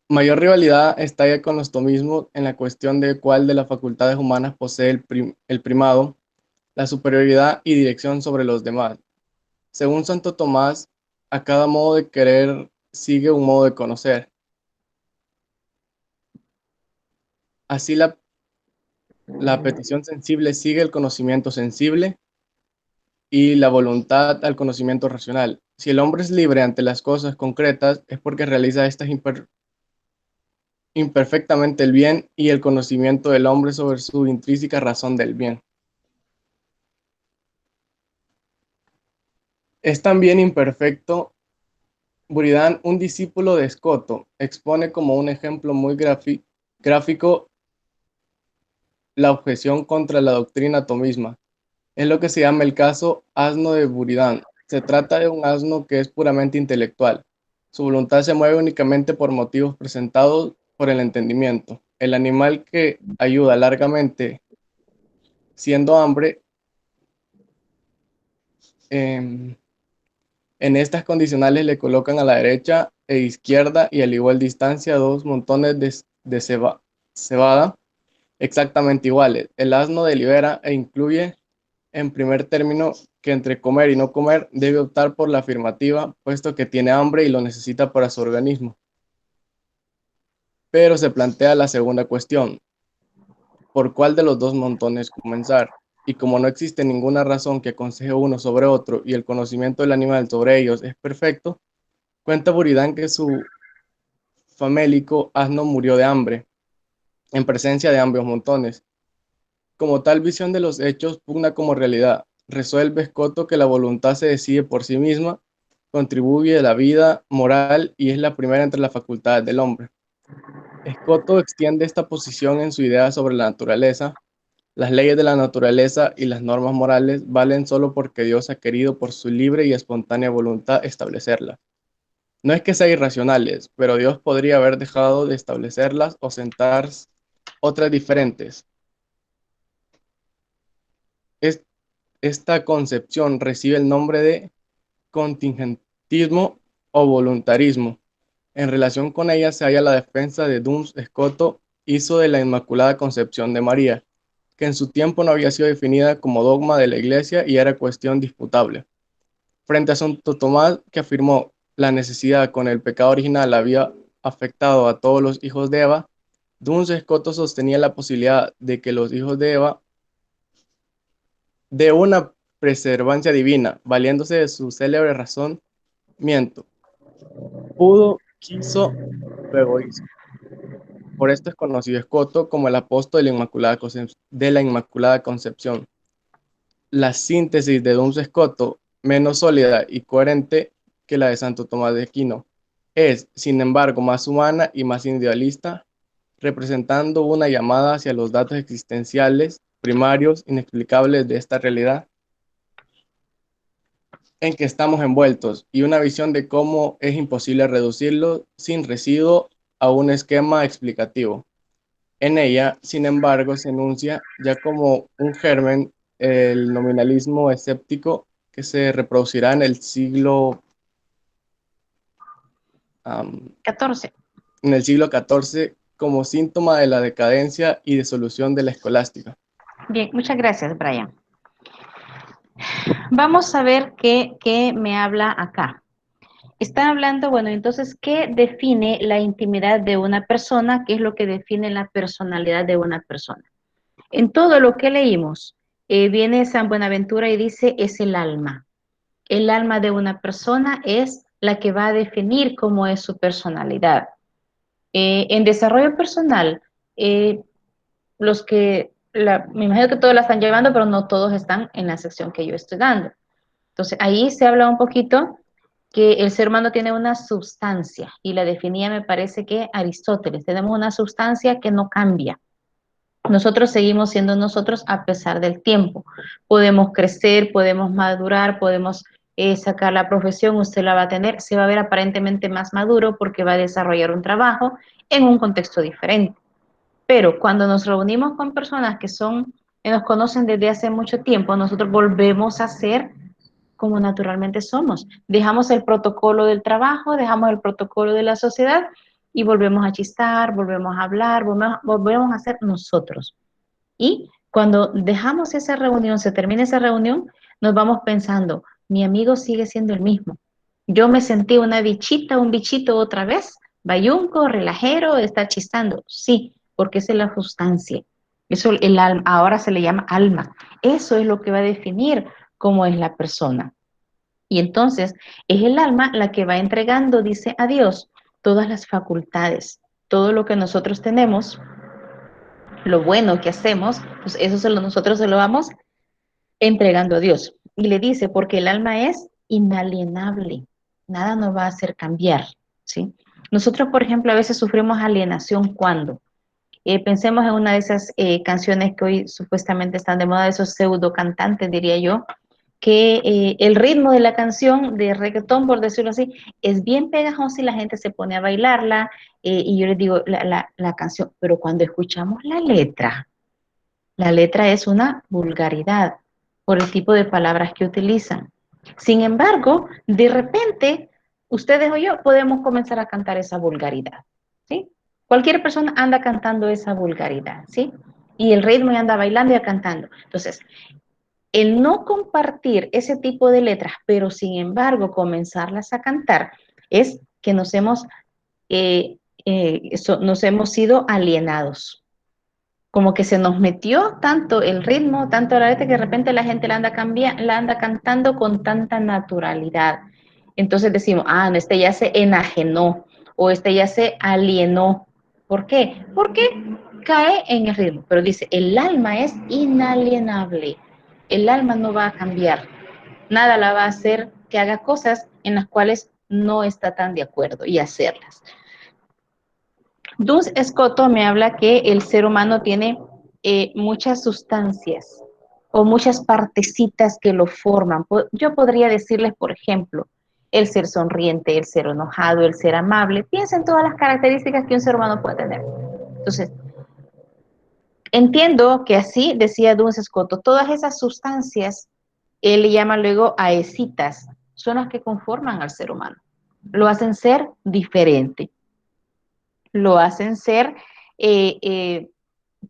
Mayor rivalidad está con los tomismos en la cuestión de cuál de las facultades humanas posee el primado, la superioridad y dirección sobre los demás. Según Santo Tomás, a cada modo de querer sigue un modo de conocer. Así la petición sensible sigue el conocimiento sensible y la voluntad al conocimiento racional. Si el hombre es libre ante las cosas concretas, es porque realiza estas imperfectamente el bien y el conocimiento del hombre sobre su intrínseca razón del bien. Es también imperfecto. Buridan, un discípulo de Scoto, expone como un ejemplo muy gráfico la objeción contra la doctrina tomisma. Es lo que se llama el caso asno de Buridan. Se trata de un asno que es puramente intelectual. Su voluntad se mueve únicamente por motivos presentados por el entendimiento. El animal que ayuda largamente, siendo hambre, en estas condicionales le colocan a la derecha e izquierda y al igual distancia dos montones de cebada exactamente iguales. El asno delibera e incluye en primer término que entre comer y no comer debe optar por la afirmativa, puesto que tiene hambre y lo necesita para su organismo. Pero se plantea la segunda cuestión: ¿por cuál de los dos montones comenzar? Y como no existe ninguna razón que aconseje uno sobre otro y el conocimiento del animal sobre ellos es perfecto, cuenta Buridan que su famélico asno murió de hambre, en presencia de ambos montones. Como tal visión de los hechos pugna como realidad, resuelve Escoto que la voluntad se decide por sí misma, contribuye a la vida moral y es la primera entre las facultades del hombre. Escoto extiende esta posición en su idea sobre la naturaleza. Las leyes de la naturaleza y las normas morales valen solo porque Dios ha querido por su libre y espontánea voluntad establecerlas. No es que sean irracionales, pero Dios podría haber dejado de establecerlas o sentar otras diferentes. Esta concepción recibe el nombre de contingentismo o voluntarismo. En relación con ella se halla la defensa de Duns Scoto hizo de la Inmaculada Concepción de María, que en su tiempo no había sido definida como dogma de la Iglesia y era cuestión disputable. Frente a Santo Tomás, que afirmó la necesidad con el pecado original había afectado a todos los hijos de Eva, Duns Scoto sostenía la posibilidad de que los hijos de Eva de una preservancia divina, valiéndose de su célebre razonamiento. Pudo, quiso, luego hizo. Por esto es conocido Escoto como el apóstol de la Inmaculada Concepción. La síntesis de Duns Scoto, menos sólida y coherente que la de Santo Tomás de Aquino, es, sin embargo, más humana y más individualista, representando una llamada hacia los datos existenciales primarios inexplicables de esta realidad en que estamos envueltos y una visión de cómo es imposible reducirlo sin residuo a un esquema explicativo. En ella, sin embargo, se enuncia ya como un germen el nominalismo escéptico que se reproducirá en el siglo 14. en el siglo XIV como síntoma de la decadencia y disolución de la escolástica. Bien, muchas gracias, Brian. Vamos a ver qué me habla acá. Están hablando, bueno, entonces, ¿qué define la intimidad de una persona? ¿Qué es lo que define la personalidad de una persona? En todo lo que leímos, viene San Buenaventura y dice, es el alma. El alma de una persona es la que va a definir cómo es su personalidad. En desarrollo personal, me imagino que todos la están llevando, pero no todos están en la sección que yo estoy dando. Entonces, ahí se habla un poquito que el ser humano tiene una sustancia, y la definía, me parece que Aristóteles, tenemos una sustancia que no cambia. Nosotros seguimos siendo nosotros a pesar del tiempo. Podemos crecer, podemos madurar, podemos sacar la profesión, usted la va a tener, se va a ver aparentemente más maduro porque va a desarrollar un trabajo en un contexto diferente. Pero cuando nos reunimos con personas que nos conocen desde hace mucho tiempo, nosotros volvemos a ser como naturalmente somos. Dejamos el protocolo del trabajo, dejamos el protocolo de la sociedad y volvemos a chistar, volvemos a hablar, volvemos a ser nosotros. Y cuando dejamos esa reunión, se termina esa reunión, nos vamos pensando, mi amigo sigue siendo el mismo. Yo me sentí una bichita, un bichito otra vez, bayunco, relajero, está chistando. Sí, porque esa es la sustancia. Eso el alma, ahora se le llama alma. Eso es lo que va a definir cómo es la persona. Y entonces es el alma la que va entregando, dice a Dios, todas las facultades, todo lo que nosotros tenemos, lo bueno que hacemos, pues eso nosotros se lo vamos entregando a Dios. Y le dice, porque el alma es inalienable, nada nos va a hacer cambiar, ¿sí? Nosotros, por ejemplo, a veces sufrimos alienación cuando pensemos en una de esas canciones que hoy supuestamente están de moda, de esos pseudo cantantes, diría yo, que el ritmo de la canción de reggaetón, por decirlo así, es bien pegajosa y la gente se pone a bailarla, y yo les digo la canción, pero cuando escuchamos la letra es una vulgaridad por el tipo de palabras que utilizan. Sin embargo, de repente, ustedes o yo podemos comenzar a cantar esa vulgaridad, ¿sí? Cualquier persona anda cantando esa vulgaridad, ¿sí? Y el ritmo y anda bailando y cantando. Entonces, el no compartir ese tipo de letras, pero sin embargo comenzarlas a cantar, es que nos hemos sido alienados. Como que se nos metió tanto el ritmo, tanto la letra, que de repente la gente la anda cantando con tanta naturalidad. Entonces decimos, ah, no, este ya se enajenó o este ya se alienó. ¿Por qué? Porque cae en el ritmo. Pero dice, el alma es inalienable. El alma no va a cambiar. Nada la va a hacer que haga cosas en las cuales no está tan de acuerdo y hacerlas. Duns Scoto me habla que el ser humano tiene muchas sustancias o muchas partecitas que lo forman. Yo podría decirles, por ejemplo, el ser sonriente, el ser enojado, el ser amable. Piensa en todas las características que un ser humano puede tener. Entonces, entiendo que así, decía Duns Scoto, todas esas sustancias, él le llama luego aesitas, son las que conforman al ser humano. Lo hacen ser diferente. Lo hacen ser que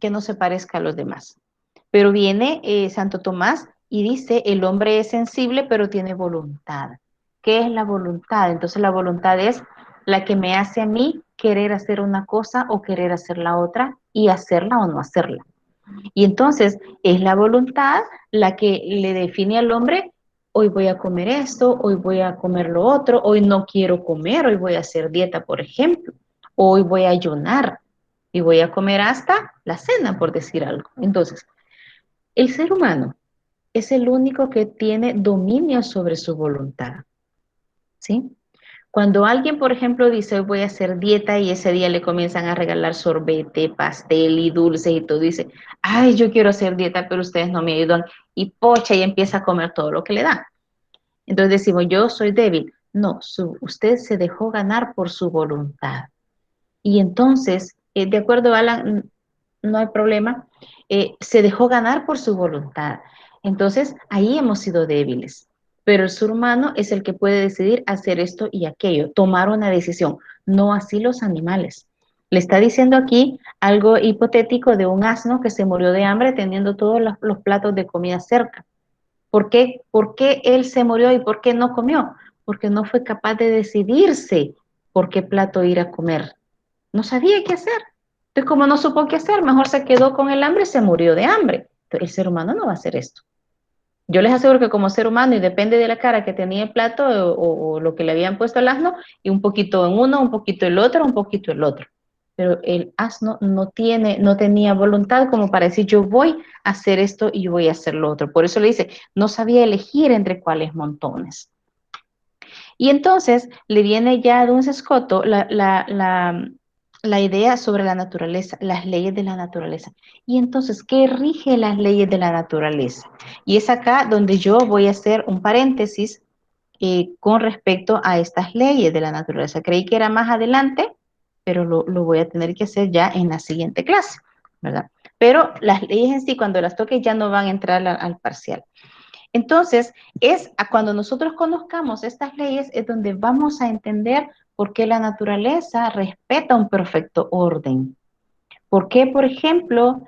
no se parezca a los demás. Pero viene Santo Tomás y dice, el hombre es sensible, pero tiene voluntad. ¿Qué es la voluntad? Entonces la voluntad es la que me hace a mí querer hacer una cosa o querer hacer la otra y hacerla o no hacerla. Y entonces es la voluntad la que le define al hombre, hoy voy a comer esto, hoy voy a comer lo otro, hoy no quiero comer, hoy voy a hacer dieta, por ejemplo, hoy voy a ayunar y voy a comer hasta la cena, por decir algo. Entonces, el ser humano es el único que tiene dominio sobre su voluntad, ¿sí? Cuando alguien, por ejemplo, dice, hoy voy a hacer dieta y ese día le comienzan a regalar sorbete, pastel y dulces y todo, dice, ay, yo quiero hacer dieta, pero ustedes no me ayudan, y pocha y empieza a comer todo lo que le dan. Entonces decimos, yo soy débil. No, usted se dejó ganar por su voluntad. Y entonces, de acuerdo, Alan, no hay problema, se dejó ganar por su voluntad. Entonces, ahí hemos sido débiles. Pero el ser humano es el que puede decidir hacer esto y aquello, tomar una decisión, no así los animales. Le está diciendo aquí algo hipotético de un asno que se murió de hambre teniendo todos los platos de comida cerca. ¿Por qué? ¿Por qué él se murió y por qué no comió? Porque no fue capaz de decidirse por qué plato ir a comer. No sabía qué hacer. Entonces, como no supo qué hacer, mejor se quedó con el hambre y se murió de hambre. Entonces, el ser humano no va a hacer esto. Yo les aseguro que como ser humano, y depende de la cara que tenía el plato o lo que le habían puesto al asno, y un poquito en uno, un poquito el otro, un poquito el otro. Pero el asno no tenía voluntad como para decir, yo voy a hacer esto y yo voy a hacer lo otro. Por eso le dice, no sabía elegir entre cuáles montones. Y entonces le viene ya a Duns Scoto la idea sobre la naturaleza, las leyes de la naturaleza. Y entonces, ¿qué rige las leyes de la naturaleza? Y es acá donde yo voy a hacer un paréntesis con respecto a estas leyes de la naturaleza. Creí que era más adelante, pero lo voy a tener que hacer ya en la siguiente clase, ¿verdad? Pero las leyes en sí, cuando las toque, ya no van a entrar al parcial. Entonces, cuando nosotros conozcamos estas leyes, es donde vamos a entender por qué la naturaleza respeta un perfecto orden. ¿Por qué, por ejemplo,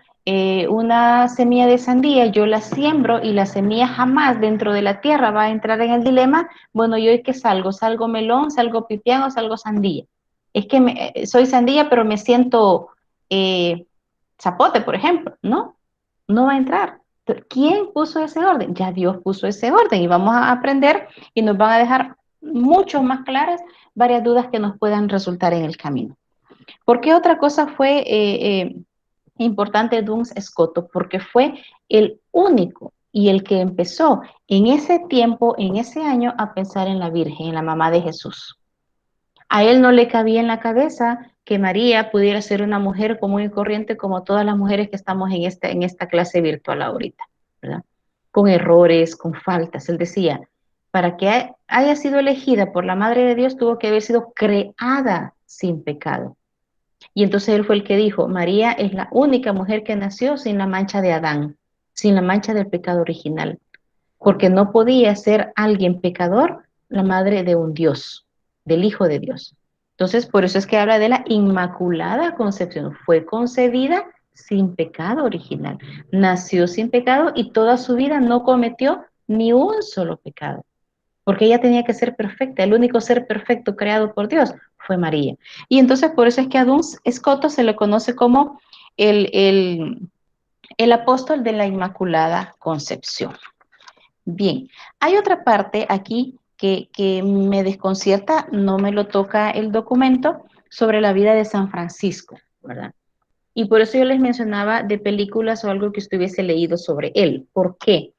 una semilla de sandía yo la siembro y la semilla jamás dentro de la tierra va a entrar en el dilema? Bueno, ¿yo qué salgo? ¿Salgo melón, salgo pipián o salgo sandía? Es que soy sandía, pero me siento zapote, por ejemplo, ¿no? No va a entrar. ¿Quién puso ese orden? Ya Dios puso ese orden y vamos a aprender y nos van a dejar mucho más claras varias dudas que nos puedan resultar en el camino. ¿Por qué otra cosa fue importante Duns Scoto? Porque fue el único y el que empezó en ese tiempo, en ese año, a pensar en la Virgen, en la mamá de Jesús. A él no le cabía en la cabeza que María pudiera ser una mujer común y corriente como todas las mujeres que estamos en esta clase virtual ahorita, ¿verdad? con errores, con faltas. Él decía, para que haya sido elegida por la Madre de Dios, tuvo que haber sido creada sin pecado. Y entonces él fue el que dijo, María es la única mujer que nació sin la mancha de Adán, sin la mancha del pecado original, porque no podía ser alguien pecador la madre de un Dios, del Hijo de Dios. Entonces, por eso es que habla de la Inmaculada Concepción. Fue concebida sin pecado original, nació sin pecado y toda su vida no cometió ni un solo pecado, porque ella tenía que ser perfecta. El único ser perfecto creado por Dios fue María. Y entonces por eso es que a Duns Scoto se le conoce como el, el, el apóstol de la Inmaculada Concepción. Bien, hay otra parte aquí que me desconcierta, no me lo toca el documento, sobre la vida de San Francisco, ¿verdad? Y por eso yo les mencionaba de películas o algo que usted hubiese leído sobre él. ¿Por qué?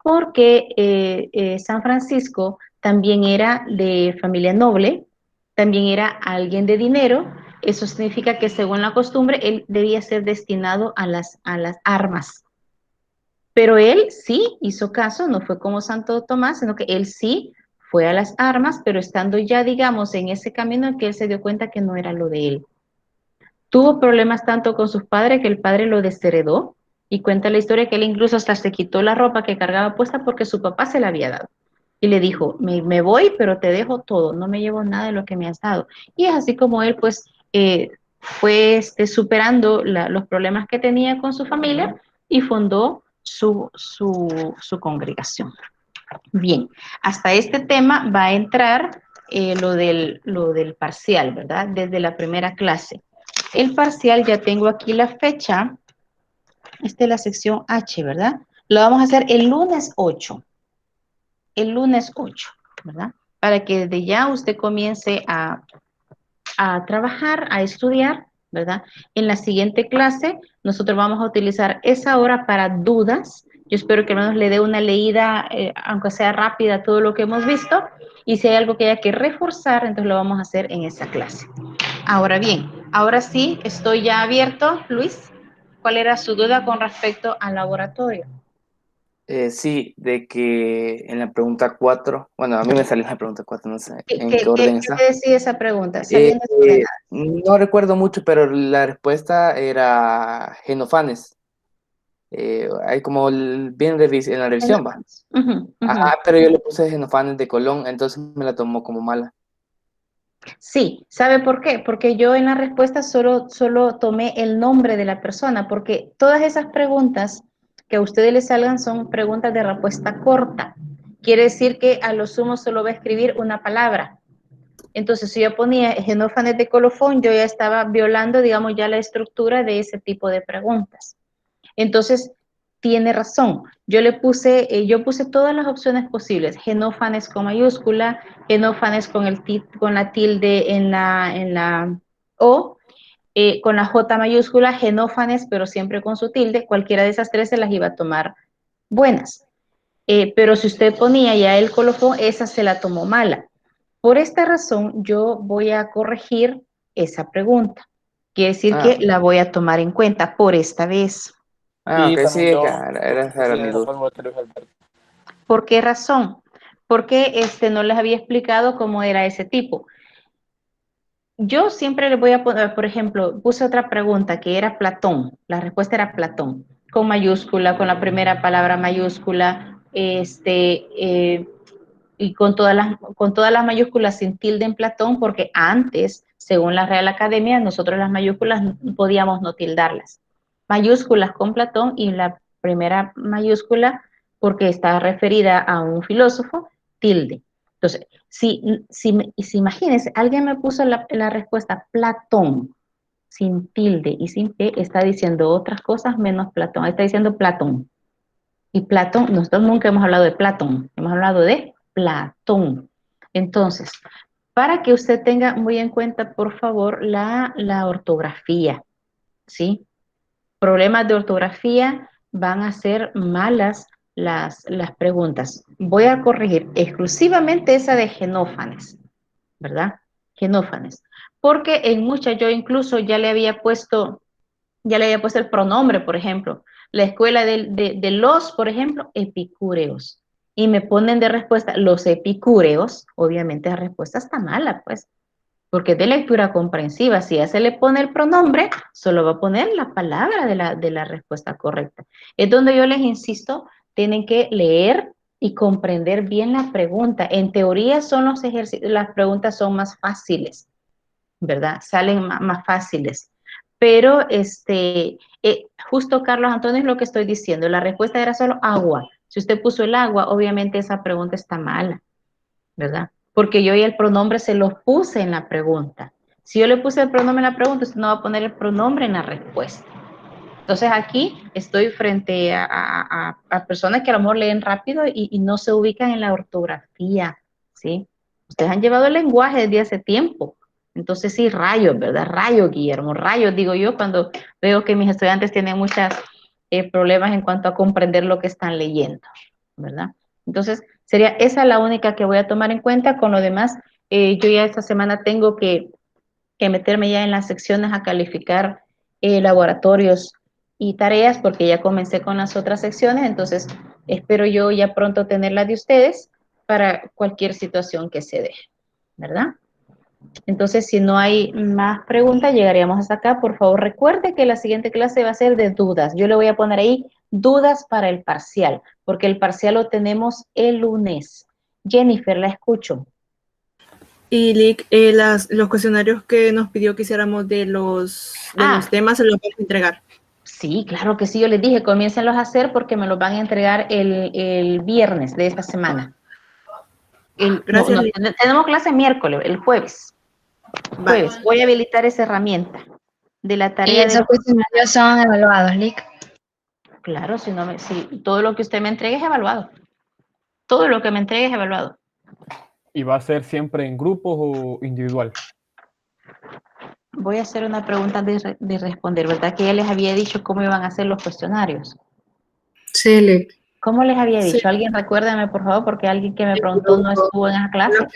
Porque San Francisco también era de familia noble, también era alguien de dinero. Eso significa que según la costumbre, él debía ser destinado a las armas. Pero él sí hizo caso, no fue como Santo Tomás, sino que él sí fue a las armas, pero estando ya, digamos, en ese camino en que él se dio cuenta que no era lo de él. Tuvo problemas tanto con sus padres que el padre lo desheredó, y cuenta la historia que él incluso hasta se quitó la ropa que cargaba puesta porque su papá se la había dado. Y le dijo, me voy, pero te dejo todo, no me llevo nada de lo que me has dado. Y es así como él, pues, fue superando los problemas que tenía con su familia y fundó su congregación. Bien, hasta este tema va a entrar lo del parcial, ¿verdad? Desde la primera clase. El parcial, ya tengo aquí la fecha. Esta es la sección H, ¿verdad? Lo vamos a hacer el lunes 8. El lunes 8, ¿verdad? Para que desde ya usted comience a trabajar, a estudiar, ¿verdad? En la siguiente clase, nosotros vamos a utilizar esa hora para dudas. Yo espero que al menos le dé una leída, aunque sea rápida, todo lo que hemos visto. Y si hay algo que haya que reforzar, entonces lo vamos a hacer en esa clase. Ahora bien, ahora sí, estoy ya abierto. Luis, ¿cuál era su duda con respecto al laboratorio? Sí, de que en la pregunta 4, bueno, a mí me salió la pregunta 4, no sé ¿Qué, en qué, qué orden qué está. decía esa pregunta? Eh, Saliendo desordenada. no recuerdo mucho, pero la respuesta era Genofanes. Hay como en la revisión, va. Ujú, ujú. Ajá, pero yo le puse Genofanes de Colón, entonces me la tomó como mala. Sí, ¿sabe por qué? Porque yo en la respuesta solo tomé el nombre de la persona, porque todas esas preguntas que a ustedes les salgan son preguntas de respuesta corta. Quiere decir que a lo sumo solo va a escribir una palabra. Entonces, si yo ponía Genófanes de Colofón, yo ya estaba violando, digamos, ya la estructura de ese tipo de preguntas. Entonces, tiene razón. Yo puse todas las opciones posibles. Genófanes con mayúscula, Genófanes con la tilde en la O, con la J mayúscula, Genófanes, pero siempre con su tilde. Cualquiera de esas tres se las iba a tomar buenas. Pero si usted ponía ya el colofón, esa se la tomó mala. Por esta razón, yo voy a corregir esa pregunta. Quiere decir Ah, que la voy a tomar en cuenta por esta vez. Sí, ok, sí, también yo esa era coincidí mi en la duda. fórmula que Luis Alberto. ¿Por qué razón? Porque no les había explicado cómo era ese tipo. Yo siempre les voy a poner, por ejemplo, puse otra pregunta que era Platón. La respuesta era Platón, con mayúscula, con la primera palabra mayúscula, y con todas las mayúsculas sin tilde en Platón, porque antes, según la Real Academia, nosotros las mayúsculas podíamos no tildarlas. Mayúsculas con Platón y la primera mayúscula, porque está referida a un filósofo, tilde. Entonces, si imagínense, alguien me puso la respuesta Platón, sin tilde y sin P, está diciendo otras cosas menos Platón, está diciendo Platón. Y Platón, nosotros nunca hemos hablado de Platón, hemos hablado de Platón. Entonces, para que usted tenga muy en cuenta, por favor, la ortografía, ¿sí? Problemas de ortografía van a ser malas las preguntas. Voy a corregir exclusivamente esa de Genófanes, ¿verdad? Genófanes. Porque en muchas yo incluso ya le había puesto el pronombre, por ejemplo. la escuela de los, por ejemplo, epicúreos. Y me ponen de respuesta los epicúreos, obviamente la respuesta está mala, pues, porque es de lectura comprensiva. Si ya se le pone el pronombre, solo va a poner la palabra de la respuesta correcta. Es donde yo les insisto, tienen que leer y comprender bien la pregunta. En teoría son los ejercicios, las preguntas son más fáciles, ¿verdad? Salen más fáciles. Pero justo Carlos Antonio es lo que estoy diciendo. La respuesta era solo agua. Si usted puso el agua, obviamente esa pregunta está mala, ¿verdad? Porque yo ya el pronombre se lo puse en la pregunta. Si yo le puse el pronombre en la pregunta, usted no va a poner el pronombre en la respuesta. Entonces aquí estoy frente a personas que a lo mejor leen rápido y no se ubican en la ortografía, ¿sí? Ustedes han llevado el lenguaje desde hace tiempo. Entonces sí, rayos, ¿verdad? Rayos, Guillermo, rayos, digo yo, cuando veo que mis estudiantes tienen muchos problemas en cuanto a comprender lo que están leyendo, ¿verdad? Entonces, sería esa la única que voy a tomar en cuenta. Con lo demás, yo ya esta semana tengo que meterme ya en las secciones a calificar laboratorios y tareas, porque ya comencé con las otras secciones, entonces espero yo ya pronto tener la de ustedes para cualquier situación que se dé, ¿verdad? Entonces, si no hay más preguntas, llegaríamos hasta acá. Por favor, recuerde que la siguiente clase va a ser de dudas. Yo le voy a poner ahí dudas para el parcial, porque el parcial lo tenemos el lunes. Jennifer, la escucho. Y Lick, los cuestionarios que nos pidió que hiciéramos de los temas se los vamos a entregar. Sí, claro que sí, yo les dije, comiéncenlos a hacer porque me los van a entregar el viernes de esta semana. Gracias, tenemos clase miércoles, el jueves. Jueves, voy a habilitar esa herramienta de la tarea. ¿Y esos cuestionarios son evaluados, Lick? Claro, si todo lo que usted me entregue es evaluado. Todo lo que me entregue es evaluado. ¿Y va a ser siempre en grupos o individual? Voy a hacer una pregunta de responder, ¿verdad? Que ya les había dicho cómo iban a hacer los cuestionarios. Sí, Lick. ¿Cómo les había dicho? Sí. Alguien recuérdame, por favor, porque alguien que me preguntó no estuvo en la clase.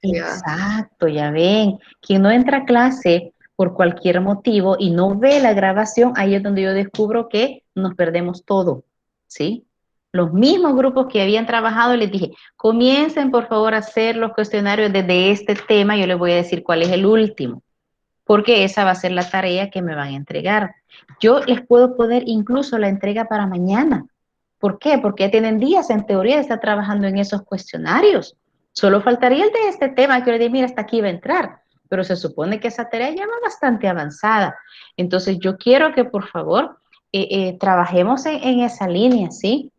Exacto, ya ven. Quien no entra a clase por cualquier motivo y no ve la grabación, ahí es donde yo descubro que nos perdemos todo, ¿sí? Los mismos grupos que habían trabajado, les dije, comiencen por favor a hacer los cuestionarios desde este tema, yo les voy a decir cuál es el último, porque esa va a ser la tarea que me van a entregar. Yo les puedo poner incluso la entrega para mañana. ¿Por qué? Porque ya tienen días en teoría de estar trabajando en esos cuestionarios. Solo faltaría el de este tema que yo les dije, mira, hasta aquí va a entrar, pero se supone que esa tarea ya va bastante avanzada. Entonces yo quiero que por favor trabajemos en esa línea, ¿sí?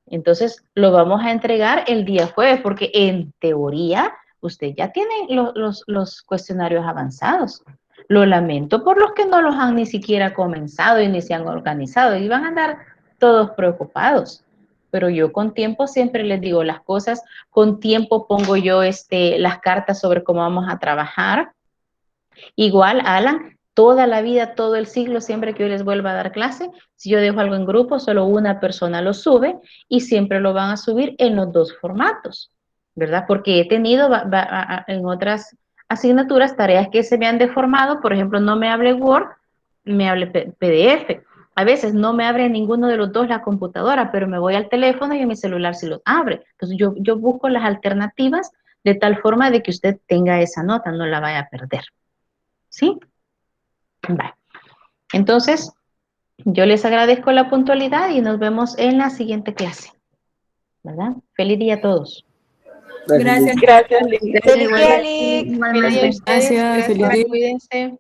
Entonces lo vamos a entregar el día jueves, porque en teoría usted ya tiene los cuestionarios avanzados. Lo lamento por los que no los han ni siquiera comenzado y ni se han organizado y van a andar todos preocupados. Pero yo con tiempo siempre les digo las cosas, con tiempo pongo yo las cartas sobre cómo vamos a trabajar. Igual, Alan, toda la vida, todo el siglo, siempre que yo les vuelva a dar clase, si yo dejo algo en grupo, solo una persona lo sube y siempre lo van a subir en los dos formatos, ¿verdad? Porque he tenido en otras asignaturas tareas que se me han deformado, por ejemplo, no me hable Word, me hable PDF. A veces no me abre ninguno de los dos la computadora, pero me voy al teléfono y en mi celular sí los abre. Entonces yo busco las alternativas de tal forma de que usted tenga esa nota, no la vaya a perder. ¿Sí? Vale. Entonces, yo les agradezco la puntualidad y nos vemos en la siguiente clase. ¿Verdad? Feliz día a todos. Gracias. Gracias, Lick. Feliz día, Lick. Feliz día a ustedes. Gracias, feliz día. Cuídense.